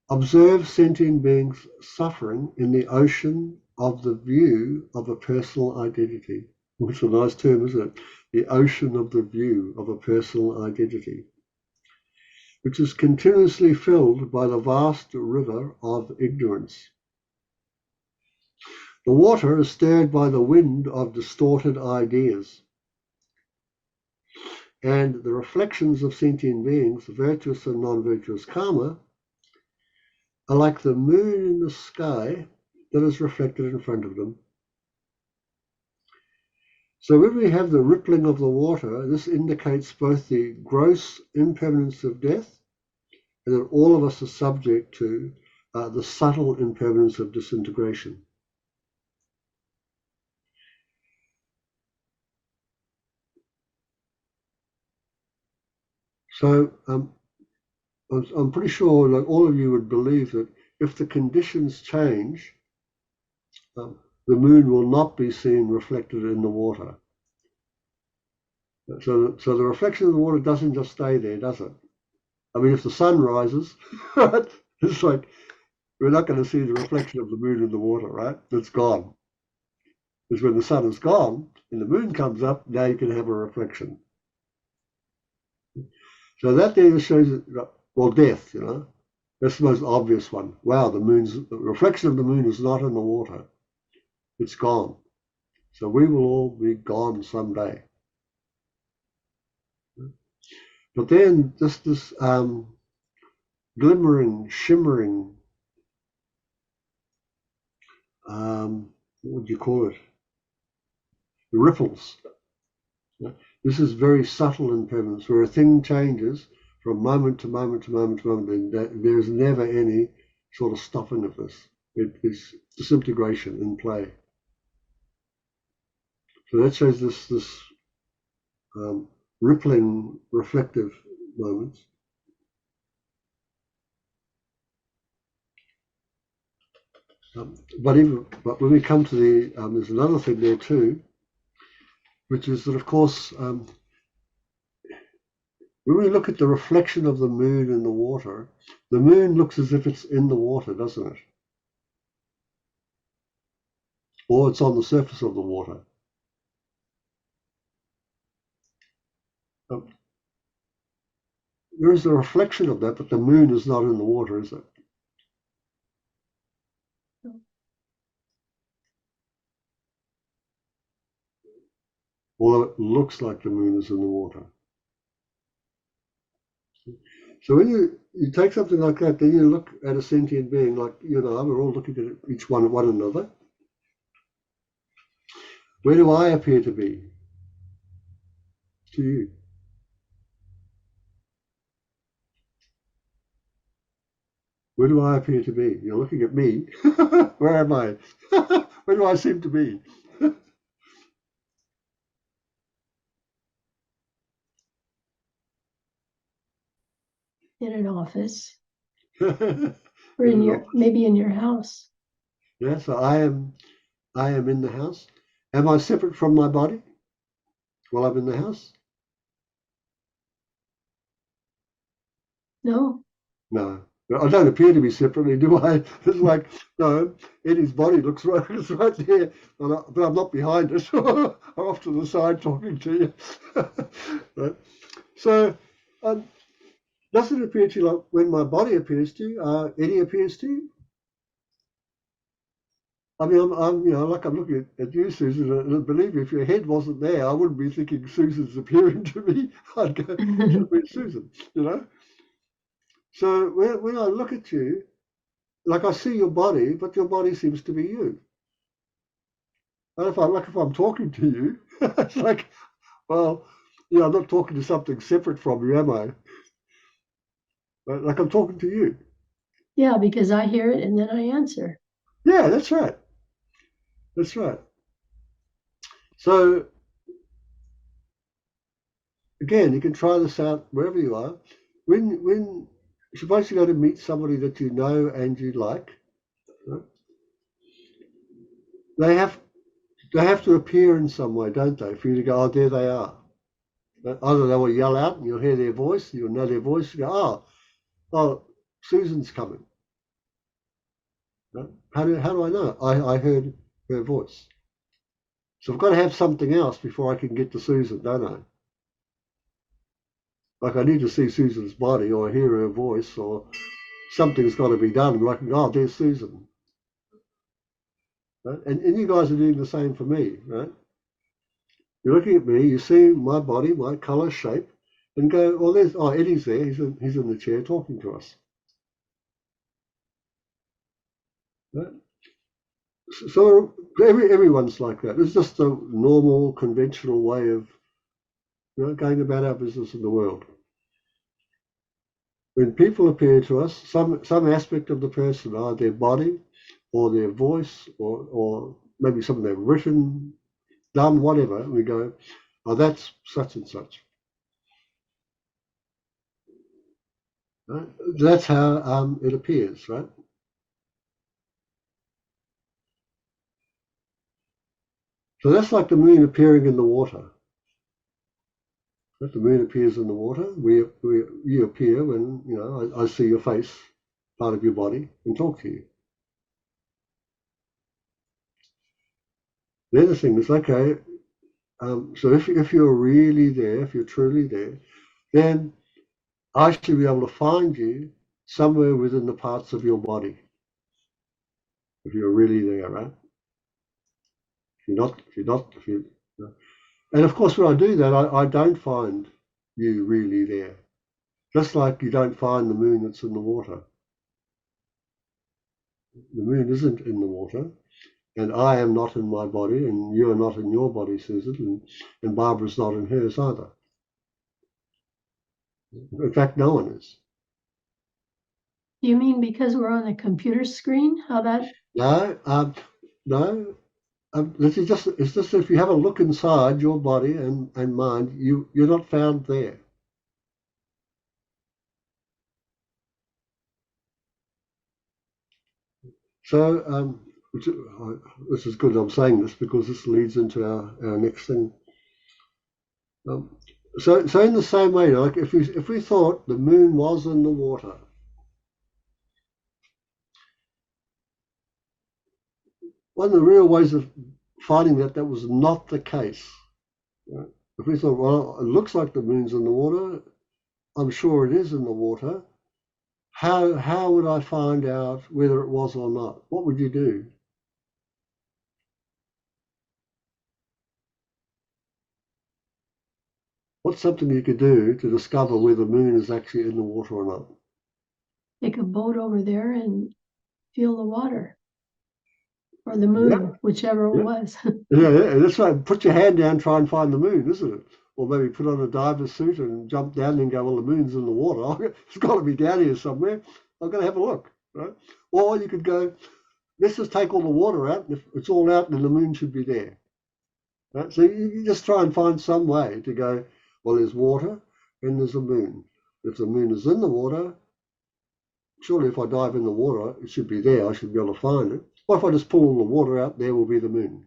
Speaker 1: observe sentient beings suffering in the ocean of the view of a personal identity. Which is a nice term, isn't it? The ocean of the view of a personal identity, which is continuously filled by the vast river of ignorance. The water is stirred by the wind of distorted ideas, and the reflections of sentient beings, virtuous and non-virtuous karma, are like the moon in the sky that is reflected in front of them. So when we have the rippling of the water, this indicates both the gross impermanence of death and that all of us are subject to the subtle impermanence of disintegration. So I'm pretty sure that all of you would believe that if the conditions change, the moon will not be seen reflected in the water. So the reflection of the water doesn't just stay there, does it? I mean, if the sun rises, right, it's like we're not going to see the reflection of the moon in the water, right? It's gone. Because when the sun is gone and the moon comes up, now you can have a reflection. So that there shows, well, death, you know. That's the most obvious one. Wow, the reflection of the moon is not in the water. It's gone. So we will all be gone someday. But then this glimmering, shimmering, what would you call it? The ripples. This is very subtle impermanence, where a thing changes from moment to moment to moment to moment, and there's never any sort of stopping of this. It is disintegration in play. So that shows this rippling, reflective moments. But when we come to there's another thing there too, which is that, of course, when we look at the reflection of the moon in the water, the moon looks as if it's in the water, doesn't it? Or it's on the surface of the water. There is a reflection of that, but the moon is not in the water, is it? Although it looks like the moon is in the water. So when you take something like that, then you look at a sentient being like you and I, we're all looking at each one at one another. Where do I appear to be to you? Where do I appear to be? You're looking at me. Where am I? Where do I seem to be?
Speaker 2: In an office, or maybe in your house.
Speaker 1: Yeah, so I am in the house. Am I separate from my body while I'm in the house?
Speaker 2: No.
Speaker 1: No. I don't appear to be separately, do I? It's like, no, Eddie's body looks right, it's right there, but I'm not behind it. I'm off to the side talking to you. Right? So, does it appear to you like when my body appears to you, Eddie appears to you? I mean, I'm looking at you, Susan, and believe me, if your head wasn't there, I wouldn't be thinking Susan's appearing to me. I'd go, where's Susan, you know? So when I look at you, like I see your body, but your body seems to be you. And if I'm talking to you, it's like, well, I'm not talking to something separate from you, am I? But like I'm talking to you.
Speaker 2: Yeah, because I hear it and then I answer.
Speaker 1: Yeah, that's right. That's right. So again, you can try this out wherever you are. When suppose you go to meet somebody that you know and you like, right? They have to appear in some way, don't they, for you to go, oh, there they are. Either they will yell out and you'll hear their voice, you'll know their voice, you go, oh, Susan's coming. Right? How do I know? I heard her voice. So I've got to have something else before I can get to Susan, don't I? Like I need to see Susan's body or hear her voice or something's got to be done. Like, oh, there's Susan. Right? And you guys are doing the same for me, right? You're looking at me, you see my body, my colour, shape, and go, oh, Eddie's there. He's in the chair talking to us. Right? So everyone's like that. It's just a normal, conventional way of going about our business in the world. When people appear to us, some aspect of the person, either their body or their voice or maybe something they've written, done, whatever, we go, oh, that's such and such. Right? That's how it appears, right? So that's like the moon appearing in the water. If the moon appears in the water, you appear when I see your face, part of your body, and talk to you. The other thing is, okay, so if you're really there, if you're truly there, then I should be able to find you somewhere within the parts of your body. If you're really there, right? And of course, when I do that, I don't find you really there. Just like you don't find the moon that's in the water. The moon isn't in the water, and I am not in my body, and you are not in your body, Susan, and Barbara's not in hers either. In fact, no one is.
Speaker 2: You mean because we're on a computer screen? How that?
Speaker 1: No. It's just if you have a look inside your body and mind, you're not found there. So this is good. I'm saying this because this leads into our next thing. So in the same way, like if we thought the moon was in the water, one of the real ways of finding that was not the case. Right? If we thought, well, it looks like the moon's in the water, I'm sure it is in the water. How would I find out whether it was or not? What would you do? What's something you could do to discover whether the moon is actually in the water or not?
Speaker 2: Take a boat over there and feel the water. Or the moon, whichever it was.
Speaker 1: Yeah, that's right. Put your hand down, try and find the moon, isn't it? Or maybe put on a diver suit and jump down and go, well, the moon's in the water. It's got to be down here somewhere. I'm going to have a look, right? Or you could go, let's just take all the water out. If it's all out, then the moon should be there. Right? So you just try and find some way to go, well, there's water and there's a moon. If the moon is in the water, surely if I dive in the water, it should be there. I should be able to find it. Or if I just pull all the water out, there will be the moon.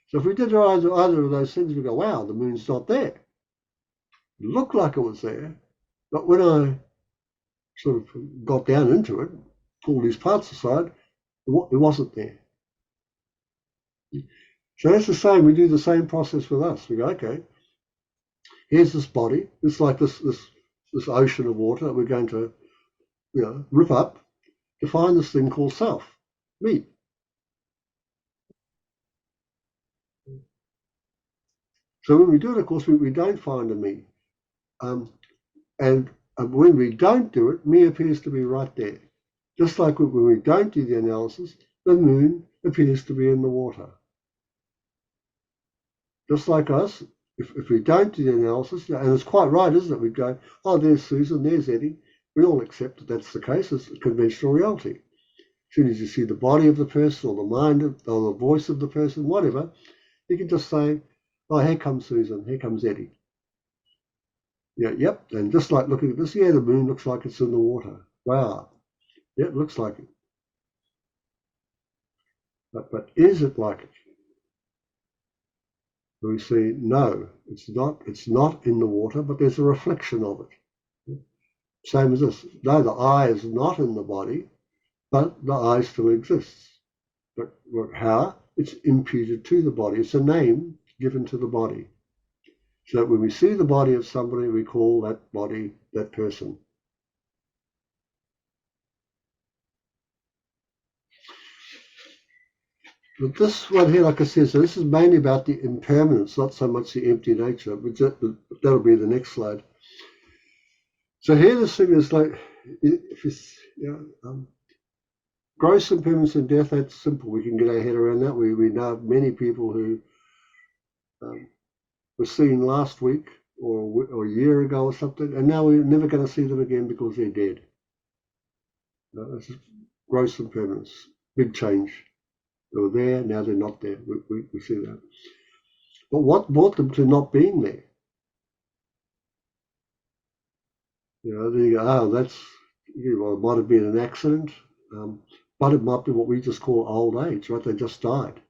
Speaker 1: So if we did either of those things, we go, wow, the moon's not there. It looked like it was there, but when I sort of got down into it, pulled these parts aside, it wasn't there. So that's the same. We do the same process with us. We go, okay, here's this body. It's like this ocean of water that we're going to, rip up to find this thing called self, me. So when we do it, of course, we don't find a me. And when we don't do it, me appears to be right there. Just like when we don't do the analysis, the moon appears to be in the water. Just like us, if we don't do the analysis, and it's quite right, isn't it? We go, oh, there's Susan, there's Eddie. We all accept that that's the case. It's conventional reality. As soon as you see the body of the person or the mind or the voice of the person, whatever, you can just say, oh, here comes Susan, here comes Eddie. Yeah, yep. And just like looking at this, yeah, the moon looks like it's in the water. Wow. Yeah, it looks like it. But is it like it? We see, no, it's not. It's not in the water, but there's a reflection of it. Same as this. No, the eye is not in the body, but the eye still exists. But how? It's imputed to the body. It's a name given to the body. So that when we see the body of somebody, we call that body that person. But this one here, like I said, so this is mainly about the impermanence, not so much the empty nature, but that'll be the next slide. So here this thing is like, if it's, gross impermanence and death, that's simple. We can get our head around that. We know many people who were seen last week or a year ago or something, and now we're never going to see them again because they're dead. This is gross impermanence, big change. They were there, now they're not there. We see that. But what brought them to not being there? Then you go, that's, well, it might have been an accident, but it might be what we just call old age, right? They just died.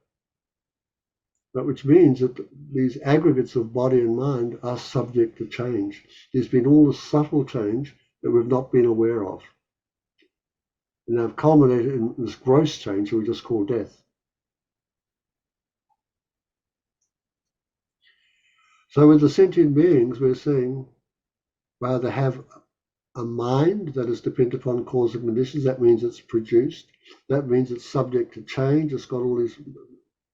Speaker 1: But which means that these aggregates of body and mind are subject to change. There's been all this subtle change that we've not been aware of. And they've culminated in this gross change we just call death. So with the sentient beings, we're saying, well, they have a mind that is dependent upon cause and conditions. That means it's produced. That means it's subject to change. It's got all these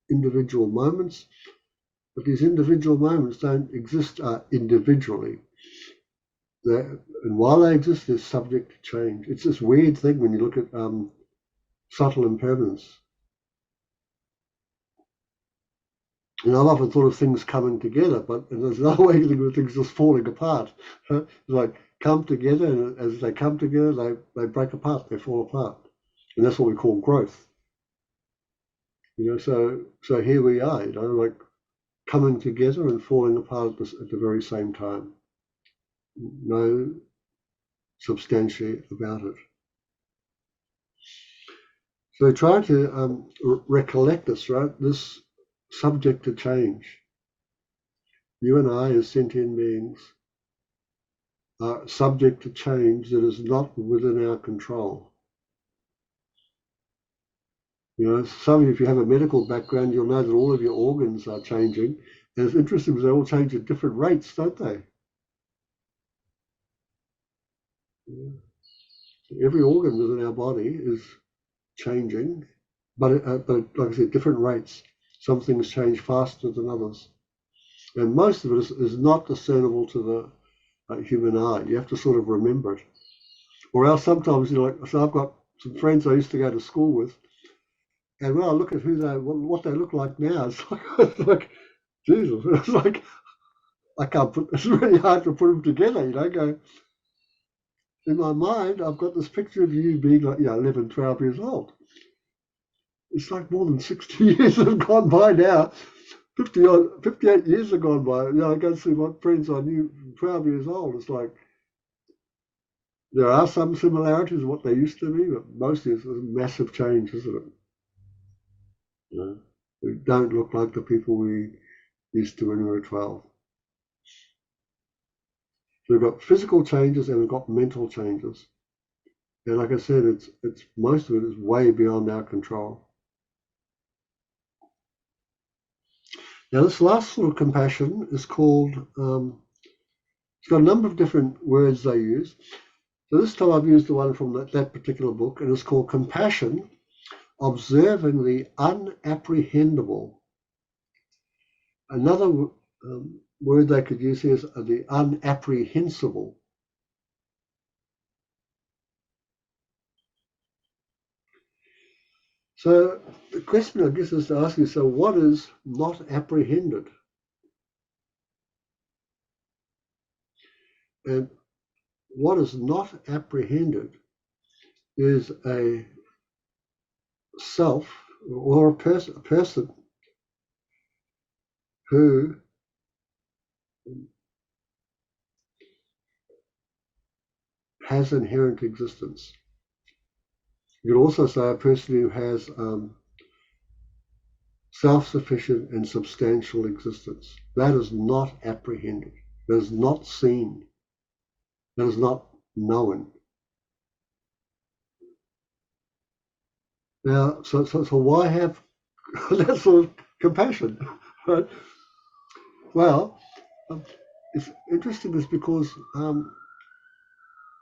Speaker 1: individual moments. But these individual moments don't exist individually. And while they exist, they're subject to change. It's this weird thing when you look at subtle impermanence. And I've often thought of things coming together, but there's another way to think of things just falling apart. It's like come together, and as they come together, they break apart, they fall apart. And that's what we call growth. So here we are, like coming together and falling apart at the very same time. No substantiate about it. So try to recollect this, right? This subject to change. You and I, as sentient beings, are subject to change that is not within our control. Some of you, if you have a medical background, you'll know that all of your organs are changing. And it's interesting because they all change at different rates, don't they? So every organ within our body is changing, but like I said, different rates. Some things change faster than others. And most of it is not discernible to the human eye. You have to sort of remember it. Or else sometimes, so I've got some friends I used to go to school with, and when I look at what they look like now, it's like Jesus. It's like it's really hard to put them together. Go in my mind, I've got this picture of you being like 11, 12 years old. It's like more than 60 years have gone by now. 58 years have gone by. I go see my friends I knew 12 years old. It's like there are some similarities of what they used to be, but mostly it's a massive change, isn't it? We don't look like the people we used to when we were 12. So we've got physical changes and we've got mental changes. And like I said, it's most of it is way beyond our control. Now this last sort of compassion is called, it's got a number of different words they use. So this time I've used the one from that particular book, and it's called compassion, observing the unapprehendable. Another word they could use here is the unapprehensible. So the question, I guess, is to ask you, so what is not apprehended? And what is not apprehended is a self or a person who has inherent existence. You could also say a person who has self-sufficient and substantial existence. That is not apprehended. That is not seen. That is not known. Now, so why have that sort of compassion? Right? Well, it's interesting is because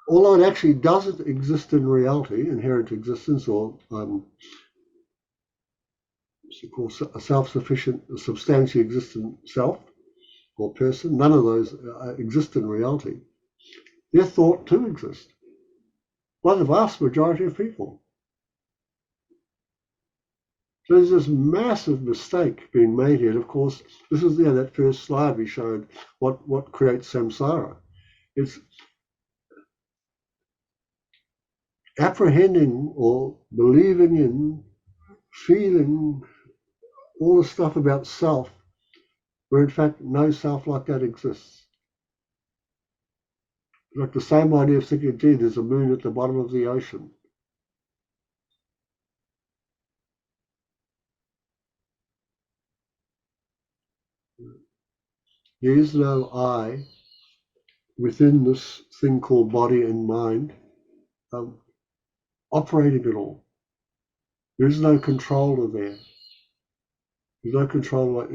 Speaker 1: although it actually doesn't exist in reality, inherent existence or a self-sufficient, substantially existent self or person, none of those exist in reality. They're thought to exist by the vast majority of people. So there's this massive mistake being made here. And of course, this is that first slide we showed what creates samsara. It's apprehending or believing in, feeling all the stuff about self, where in fact no self like that exists. Like the same idea of thinking, gee, there's a moon at the bottom of the ocean. There is no I within this thing called body and mind operating at all. There is no controller there. There's no controller,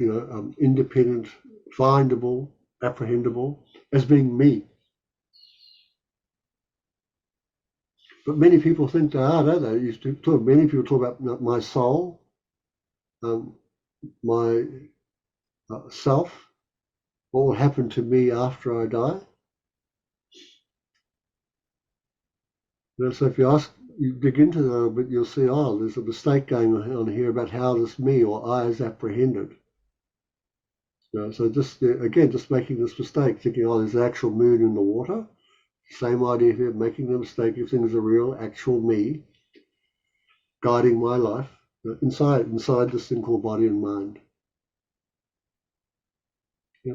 Speaker 1: independent, findable, apprehendable as being me. But many people think they are, don't they? Many people talk about my soul, my self, what will happen to me after I die. So if you dig into that a little bit, you'll see, there's a mistake going on here about how this me or I is apprehended. So just making this mistake, thinking, there's an actual moon in the water. Same idea here, making the mistake if things are real, actual me, guiding my life inside this thing called body and mind.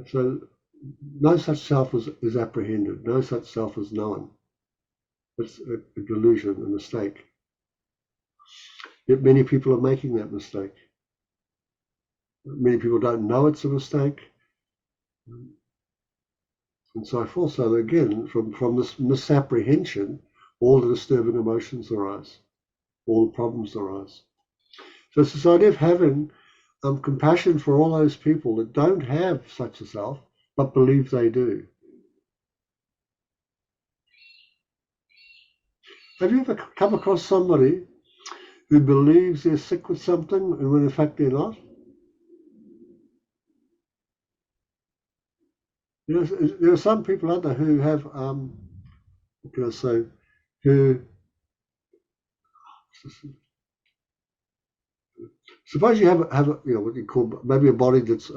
Speaker 1: So no such self is apprehended, no such self is known. It's a delusion, a mistake. Yet many people are making that mistake. Many people don't know it's a mistake, and so forth. So again, from this misapprehension, all the disturbing emotions arise, all the problems arise. So it's this idea of having compassion for all those people that don't have such a self, but believe they do. Have you ever come across somebody who believes they're sick with something and when in fact they're not? There are some people out there who have, what can I say, who, suppose you have what you call maybe a body that's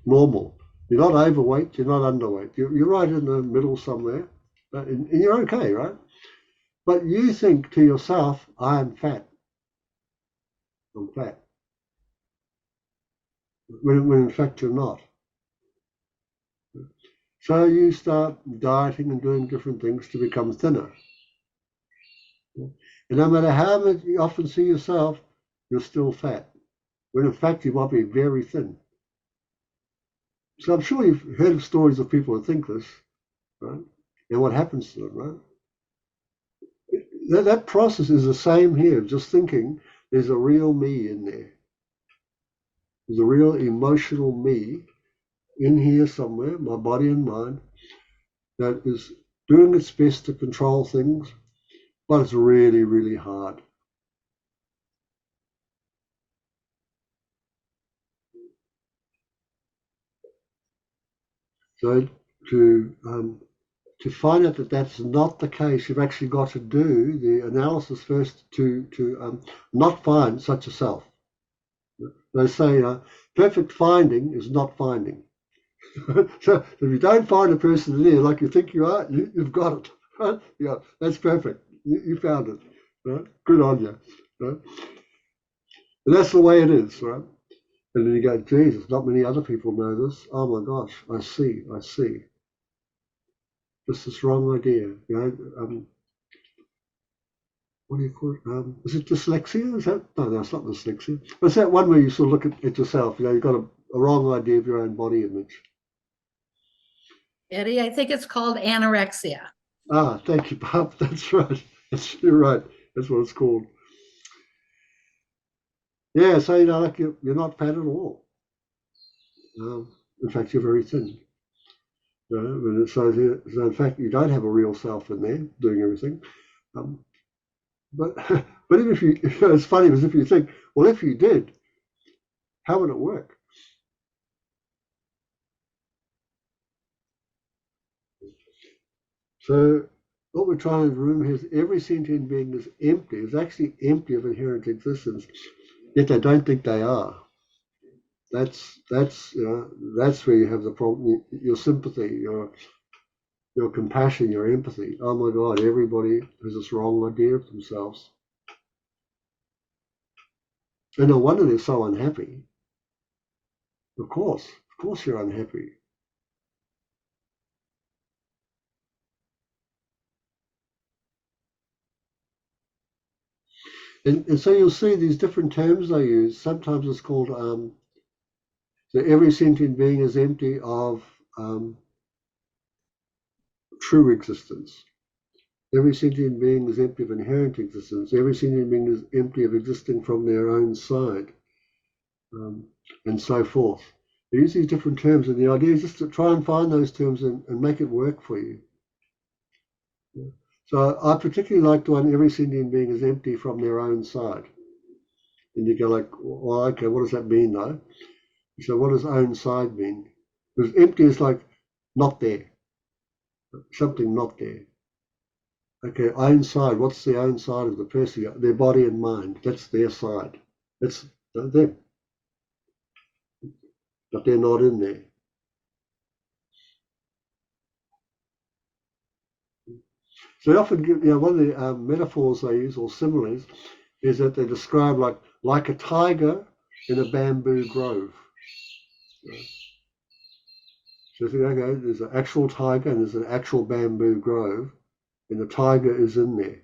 Speaker 1: normal. You're not overweight, you're not underweight. You're right in the middle somewhere, and you're okay, right? But you think to yourself, I'm fat. I'm fat. When in fact you're not. So you start dieting and doing different things to become thinner. And no matter how much you often see yourself, you're still fat. When in fact you might be very thin. So I'm sure you've heard of stories of people who think this, right? And what happens to them, right? That process is the same here, just thinking there's a real me in there. There's a real emotional me in here somewhere, my body and mind, that is doing its best to control things, but it's really, really hard. So to find out that that's not the case, you've actually got to do the analysis first to not find such a self. They say perfect finding is not finding. So if you don't find a person in there like you think you are, you've got it. Right? Yeah, that's perfect. You found it. Right? Good on you. Right? And that's the way it is, right? And then you go, Jesus, not many other people know this. Oh my gosh, I see. Just this wrong idea. what do you call it? Is it dyslexia? Is that no, it's not dyslexia. But it's that one where you sort of look at yourself. You've got a wrong idea of your own body image.
Speaker 4: Eddie, I think it's called anorexia.
Speaker 1: Ah, thank you, Bob. That's right. You're right. That's what it's called. Yeah, so like you're not fat at all. In fact, you're very thin. So in fact, you don't have a real self in there doing everything. But but if you, it's funny because if you think, well, if you did, how would it work? So what we're trying to remember is every sentient being is empty. Is actually empty of inherent existence, yet they don't think they are. That's that's where you have the problem. Your sympathy, your compassion, your empathy. Oh my God, everybody has this wrong idea of themselves. And no wonder they're so unhappy. Of course you're unhappy. And so you'll see these different terms they use. Sometimes it's called, so every sentient being is empty of true existence. Every sentient being is empty of inherent existence. Every sentient being is empty of existing from their own side, and so forth. They use these different terms, and the idea is just to try and find those terms and make it work for you. So I particularly like the one, every sentient being is empty from their own side. And you go like, well, okay, what does that mean though? So what does own side mean? Because empty is like not there, something not there. Okay, own side, what's the own side of the person? Their body and mind, that's their side. That's them. But they're not in there. So they often give, one of the metaphors they use, or similes, is that they describe like a tiger in a bamboo grove. So you think, okay, there's an actual tiger and there's an actual bamboo grove, and the tiger is in there.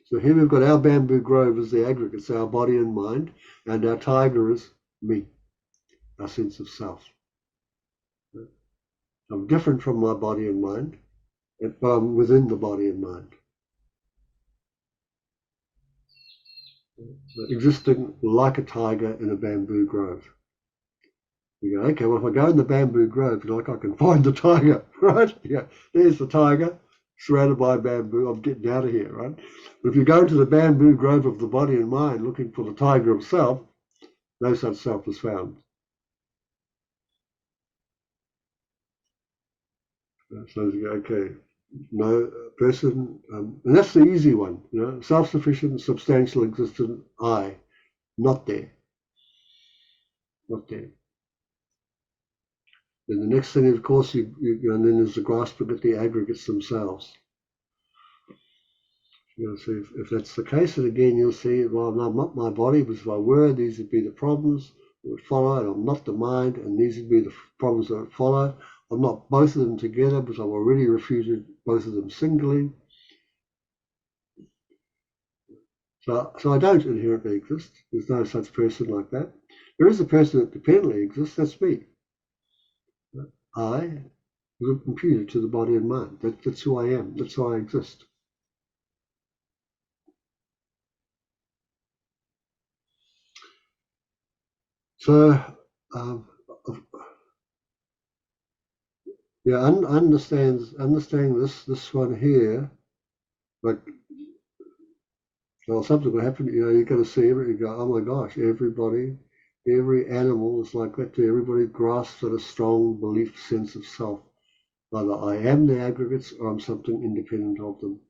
Speaker 1: So here we've got our bamboo grove as the aggregate, so our body and mind, and our tiger is me, our sense of self. I'm different from my body and mind, but I'm within the body and mind. Existing like a tiger in a bamboo grove. You go, okay, well, if I go in the bamboo grove, I can find the tiger, right? Yeah, there's the tiger, surrounded by bamboo. I'm getting out of here, right? But if you go into the bamboo grove of the body and mind looking for the tiger of self, no such self is found. So you go, okay, no person, and that's the easy one, self-sufficient, substantial, existent I, not there, not there. And the next thing, of course, and then there's the grasping at the aggregates themselves. So if that's the case, and again, you'll see, well, I'm not my body, because if I were, these would be the problems that would follow, and I'm not the mind, and these would be the problems that would follow. I'm not both of them together, because I've already refuted both of them singly. So I don't inherently exist. There's no such person like that. There is a person that dependently exists, that's me. I was imputed to the body and mind. That's who I am. That's how I exist. So, understanding this one here, like, well, something will happen. You're going to see it. You go, oh my gosh, every animal is like that too. Everybody grasps at a strong belief sense of self. Either I am the aggregates or I'm something independent of them.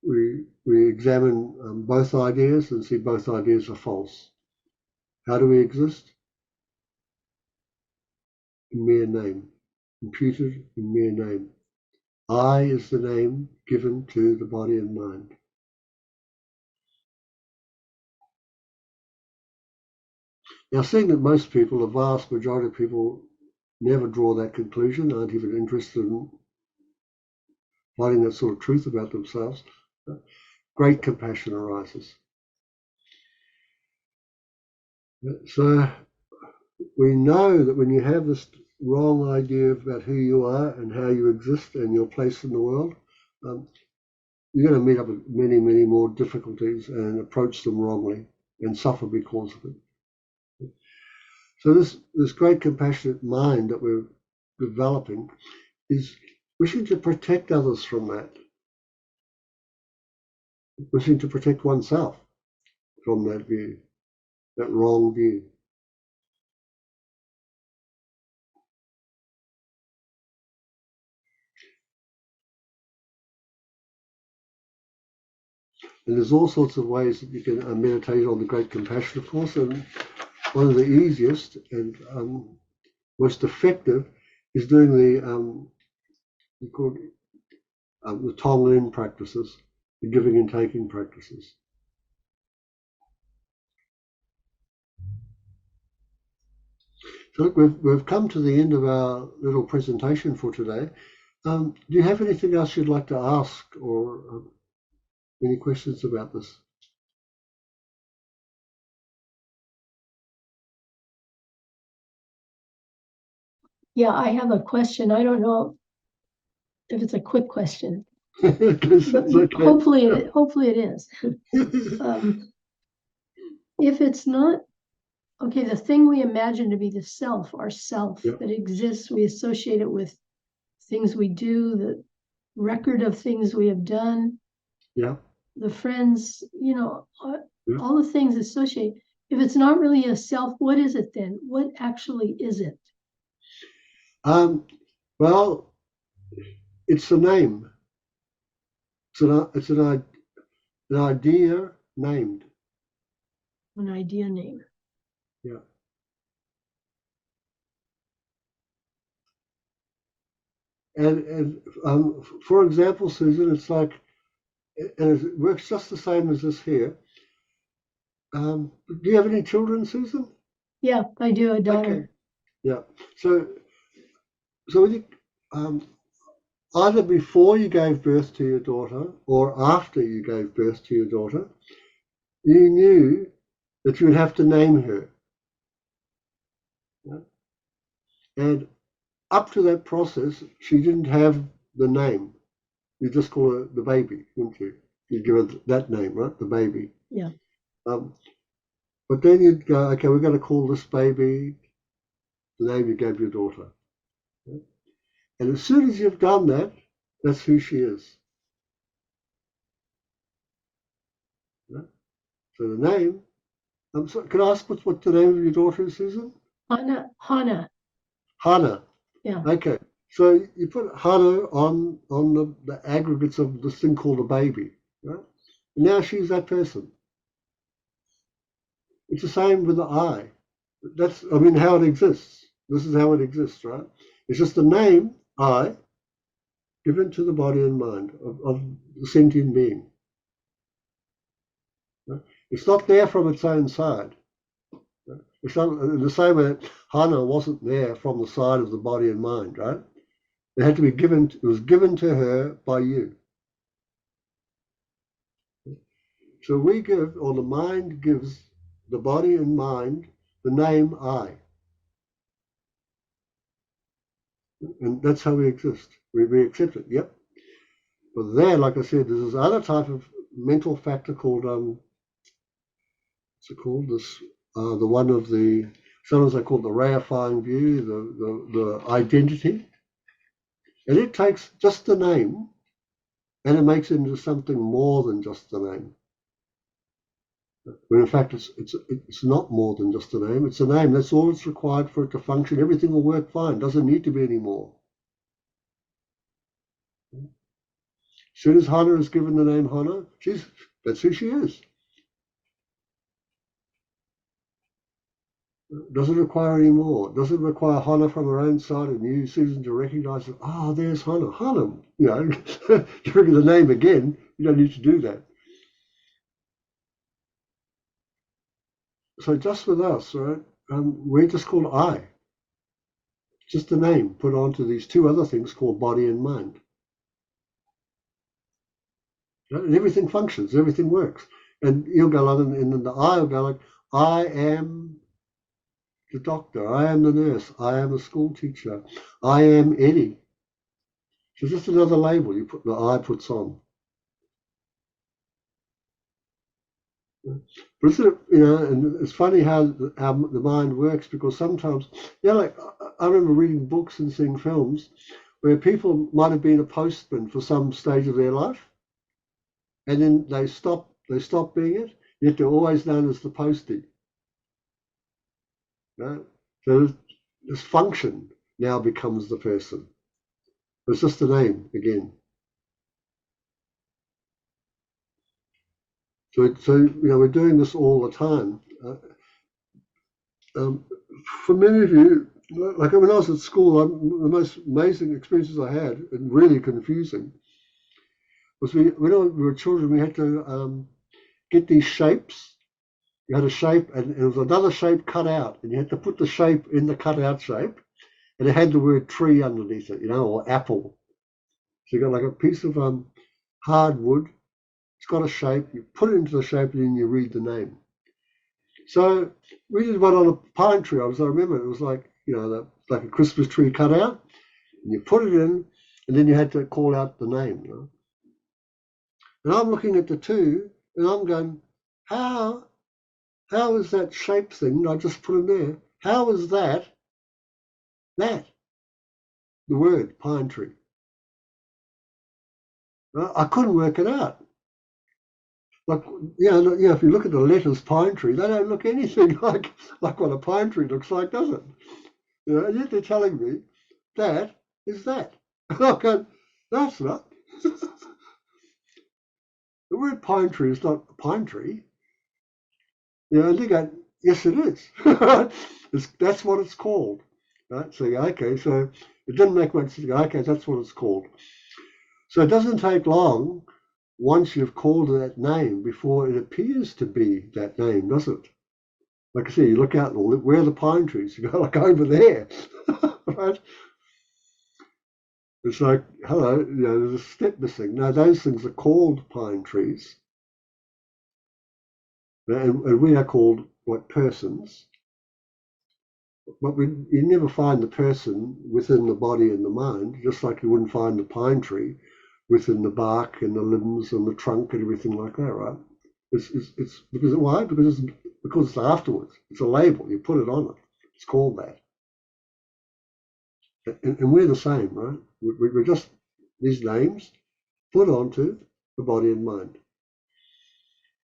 Speaker 1: We examine both ideas and see both ideas are false. How do we exist? In mere name, imputed in mere name. I is the name given to the body and mind. Now, seeing that most people, the vast majority of people, never draw that conclusion, aren't even interested in finding that sort of truth about themselves, great compassion arises. So we know that when you have this wrong idea about who you are and how you exist and your place in the world, you're going to meet up with many, many more difficulties and approach them wrongly and suffer because of it. So this great compassionate mind that we're developing is wishing to protect others from that, wishing to protect oneself from that view, that wrong view. And there's all sorts of ways that you can meditate on the great compassion, of course, and one of the easiest and most effective is doing the Tonglen practices, the giving and taking practices. So look, we've come to the end of our little presentation for today. Do you have anything else you'd like to ask, or any questions about this?
Speaker 2: Yeah, I have a question. I don't know if it's a quick question,
Speaker 1: but
Speaker 2: okay. hopefully it is. If it's not, okay, the thing we imagine to be the self, our self that exists, we associate it with things we do, the record of things we have done, the friends, all the things associated. If it's not really a self, what is it then? What actually is it?
Speaker 1: Well, it's a name. It's an idea named.
Speaker 2: An idea name.
Speaker 1: Yeah. And for example, Susan, it's like, and it works just the same as this here. Do you have any children, Susan?
Speaker 2: Yeah, I do, a daughter.
Speaker 1: Okay. Yeah. So when you, either before you gave birth to your daughter or after you gave birth to your daughter, you knew that you would have to name her. Yeah? And up to that process, she didn't have the name. You just call her the baby, wouldn't you? You'd give her that name, right? The baby.
Speaker 2: Yeah.
Speaker 1: But then you'd go, okay, we're going to call this baby the name you gave your daughter. Yeah? And as soon as you've done that, that's who she is. Yeah? So the name, can I ask what the name of your daughter is, Susan?
Speaker 2: Hannah.
Speaker 1: Hannah.
Speaker 2: Yeah.
Speaker 1: Okay. So you put Hannah on the aggregates of this thing called a baby, right? And now she's that person. It's the same with the I. How it exists. This is how it exists, right? It's just a name, I, given to the body and mind of the sentient being. Right? It's not there from its own side. Right? It's not in the same way that Hannah wasn't there from the side of the body and mind, right? It had to be given. It was given to her by you. So we give, or the mind gives the body and mind the name I. And that's how we exist. We accept it, yep. But there, like I said, there's this other type of mental factor called, what's it called? The one of the, sometimes I call it the reifying view, the identity. And it takes just the name and it makes it into something more than just the name. When in fact it's not more than just a name. It's a name. That's all it's required for it to function. Everything will work fine. Doesn't need to be any more. As soon as Hannah is given the name Hannah, that's who she is. Doesn't require any more. Doesn't require Hannah from her own side and you, Susan, to recognise that, there's Hannah. Hannah, giving the name again, you don't need to do that. So just with us, right, we're just called I. Just a name put onto these two other things called body and mind. Right? And everything functions, everything works. And you'll go along, and then the I will go like, I am the doctor, I am the nurse, I am a school teacher, I am Eddie. So just another label the I puts on. But isn't it, and it's funny how the mind works, because sometimes, like I remember reading books and seeing films where people might have been a postman for some stage of their life, and then they stop being it, yet they're always known as the postie. Right? So this function now becomes the person. It's just a name again. So we're doing this all the time. For many of you, like when I was at school, the most amazing experiences I had, and really confusing, was when we were children, we had to get these shapes. You had a shape, and there was another shape cut out, and you had to put the shape in the cut out shape, and it had the word tree underneath it, or apple. So you got like a piece of hardwood. It's got a shape. You put it into the shape, and then you read the name. So we did one on a pine tree. I remember it was like like a Christmas tree cut out, and you put it in, and then you had to call out the name. And I'm looking at the two, and I'm going, how is that shape thing I just put in there? How is that the word pine tree? I couldn't work it out. Like if you look at the letters pine tree, they don't look anything like what a pine tree looks like, does it? And yet they're telling me that is that. And I'm going, that's not. The word pine tree is not a pine tree. And they go, yes, it is. That's what it's called. Right? So, okay, so it didn't make much sense. Okay, that's what it's called. So it doesn't take long once you've called that name before it appears to be that name, does it? Like I say, you look out and where are the pine trees? You go like over there, right? It's like, hello, there's a step missing. No, those things are called pine trees. And we are called persons. But you never find the person within the body and the mind, just like you wouldn't find the pine tree within the bark and the limbs and the trunk and everything like that, right? It's because why? Because it's afterwards. It's a label. You put it on it. It's called that. And we're the same, right? We're just these names put onto the body and mind.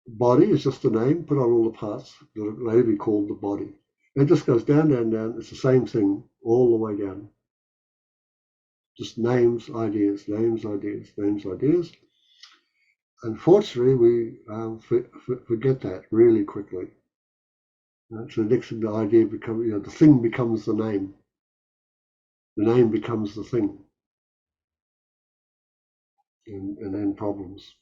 Speaker 1: Body is just a name put on all the parts that are later be called the body. And it just goes down, down, down. It's the same thing all the way down. Just names, ideas, names, ideas, names, ideas. Unfortunately, we forget that really quickly. So next thing, the idea becomes, the thing becomes the name. The name becomes the thing. And then problems.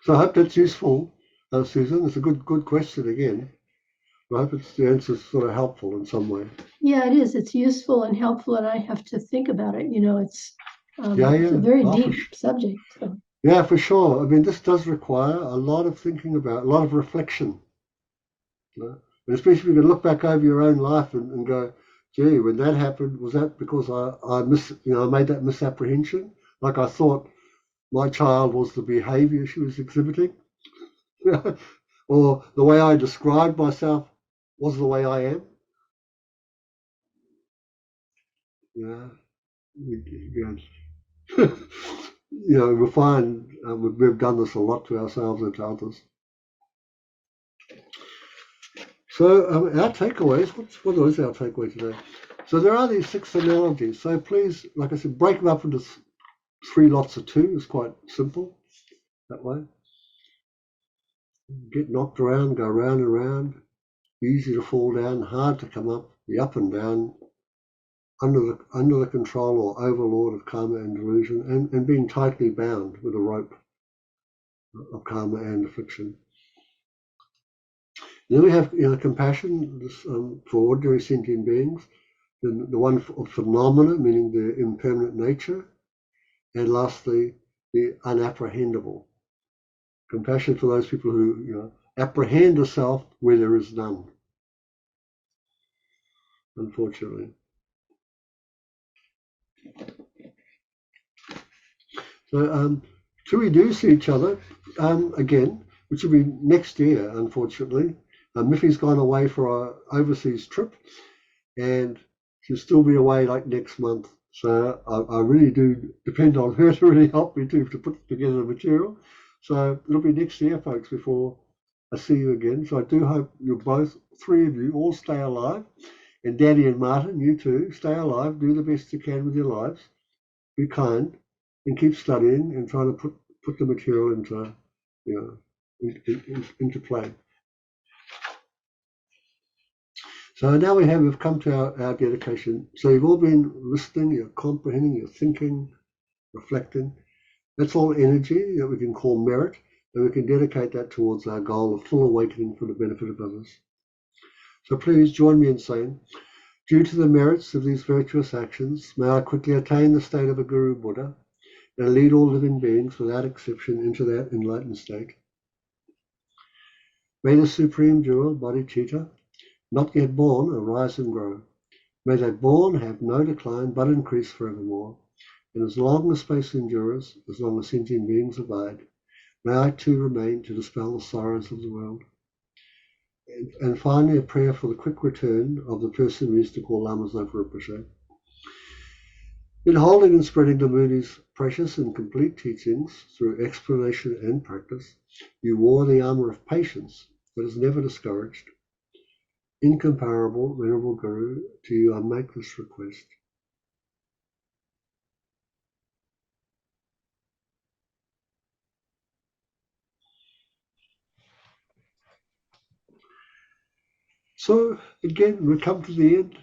Speaker 1: So I hope that's useful, Susan. It's a good question again. I hope the answer's sort of helpful in some way.
Speaker 2: Yeah, it is. It's useful and helpful, and I have to think about it. It's
Speaker 1: it's
Speaker 2: a very deep subject. So.
Speaker 1: Yeah, for sure. I mean, this does require a lot of thinking about, a lot of reflection. And especially if you can look back over your own life and go, gee, when that happened, was that because I made that misapprehension? Like I thought my child was the behavior she was exhibiting, or the way I described myself was the way I am. Yeah, we'll find we've done this a lot to ourselves and to others. So our takeaways, what is our takeaway today? So there are these 6 analogies. So please, like I said, break them up into 3 lots of 2. It's quite simple that way. Get knocked around, go round and round. Easy to fall down, hard to come up. Be up and down, under the control or overlord of karma and delusion, and being tightly bound with a rope of karma and affliction. Then we have compassion for ordinary sentient beings, the one of phenomena, meaning their impermanent nature, and lastly, the unapprehendable. Compassion for those people who apprehend a self where there is none, unfortunately. So till we do see each other again, which will be next year, unfortunately. Miffy's gone away for our overseas trip, and she'll still be away like next month. So I really do depend on her to really help me to put together the material. So it'll be next year, folks, before I see you again. So I do hope you'll both, three of you, all stay alive. And Daddy and Martin, you too, stay alive, do the best you can with your lives, be kind, and keep studying and trying to put the material into into play. So now we've come to our dedication. So you've all been listening, you're comprehending, you're thinking, reflecting. That's all energy that we can call merit, and we can dedicate that towards our goal of full awakening for the benefit of others. So please join me in saying, due to the merits of these virtuous actions, may I quickly attain the state of a Guru Buddha and lead all living beings without exception into that enlightened state. May the Supreme Jewel, Bodhicitta, not yet born, arise and grow. May that born have no decline but increase forevermore. And as long as space endures, as long as sentient beings abide, may I too remain to dispel the sorrows of the world. And finally, a prayer for the quick return of the person we used to call Lama Zopa Rinpoche. In holding and spreading the Muni's precious and complete teachings through explanation and practice, you wore the armor of patience that is never discouraged. Incomparable, Venerable Guru, to you I make this request. So again, we come to the end.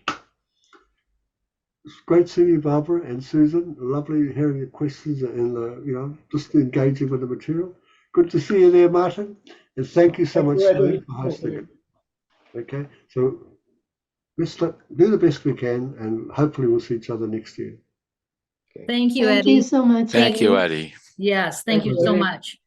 Speaker 1: It's great seeing you, Barbara and Susan. Lovely hearing your questions and just engaging with the material. Good to see you there, Martin. And thank you so much, Sue, for hosting it. Okay, so let's do the best we can, and hopefully we'll see each other next year.
Speaker 4: Thank you,
Speaker 2: Thank
Speaker 4: Eddie.
Speaker 2: you so much.
Speaker 3: Thank you, Eddie.
Speaker 4: Yes, thank you so much.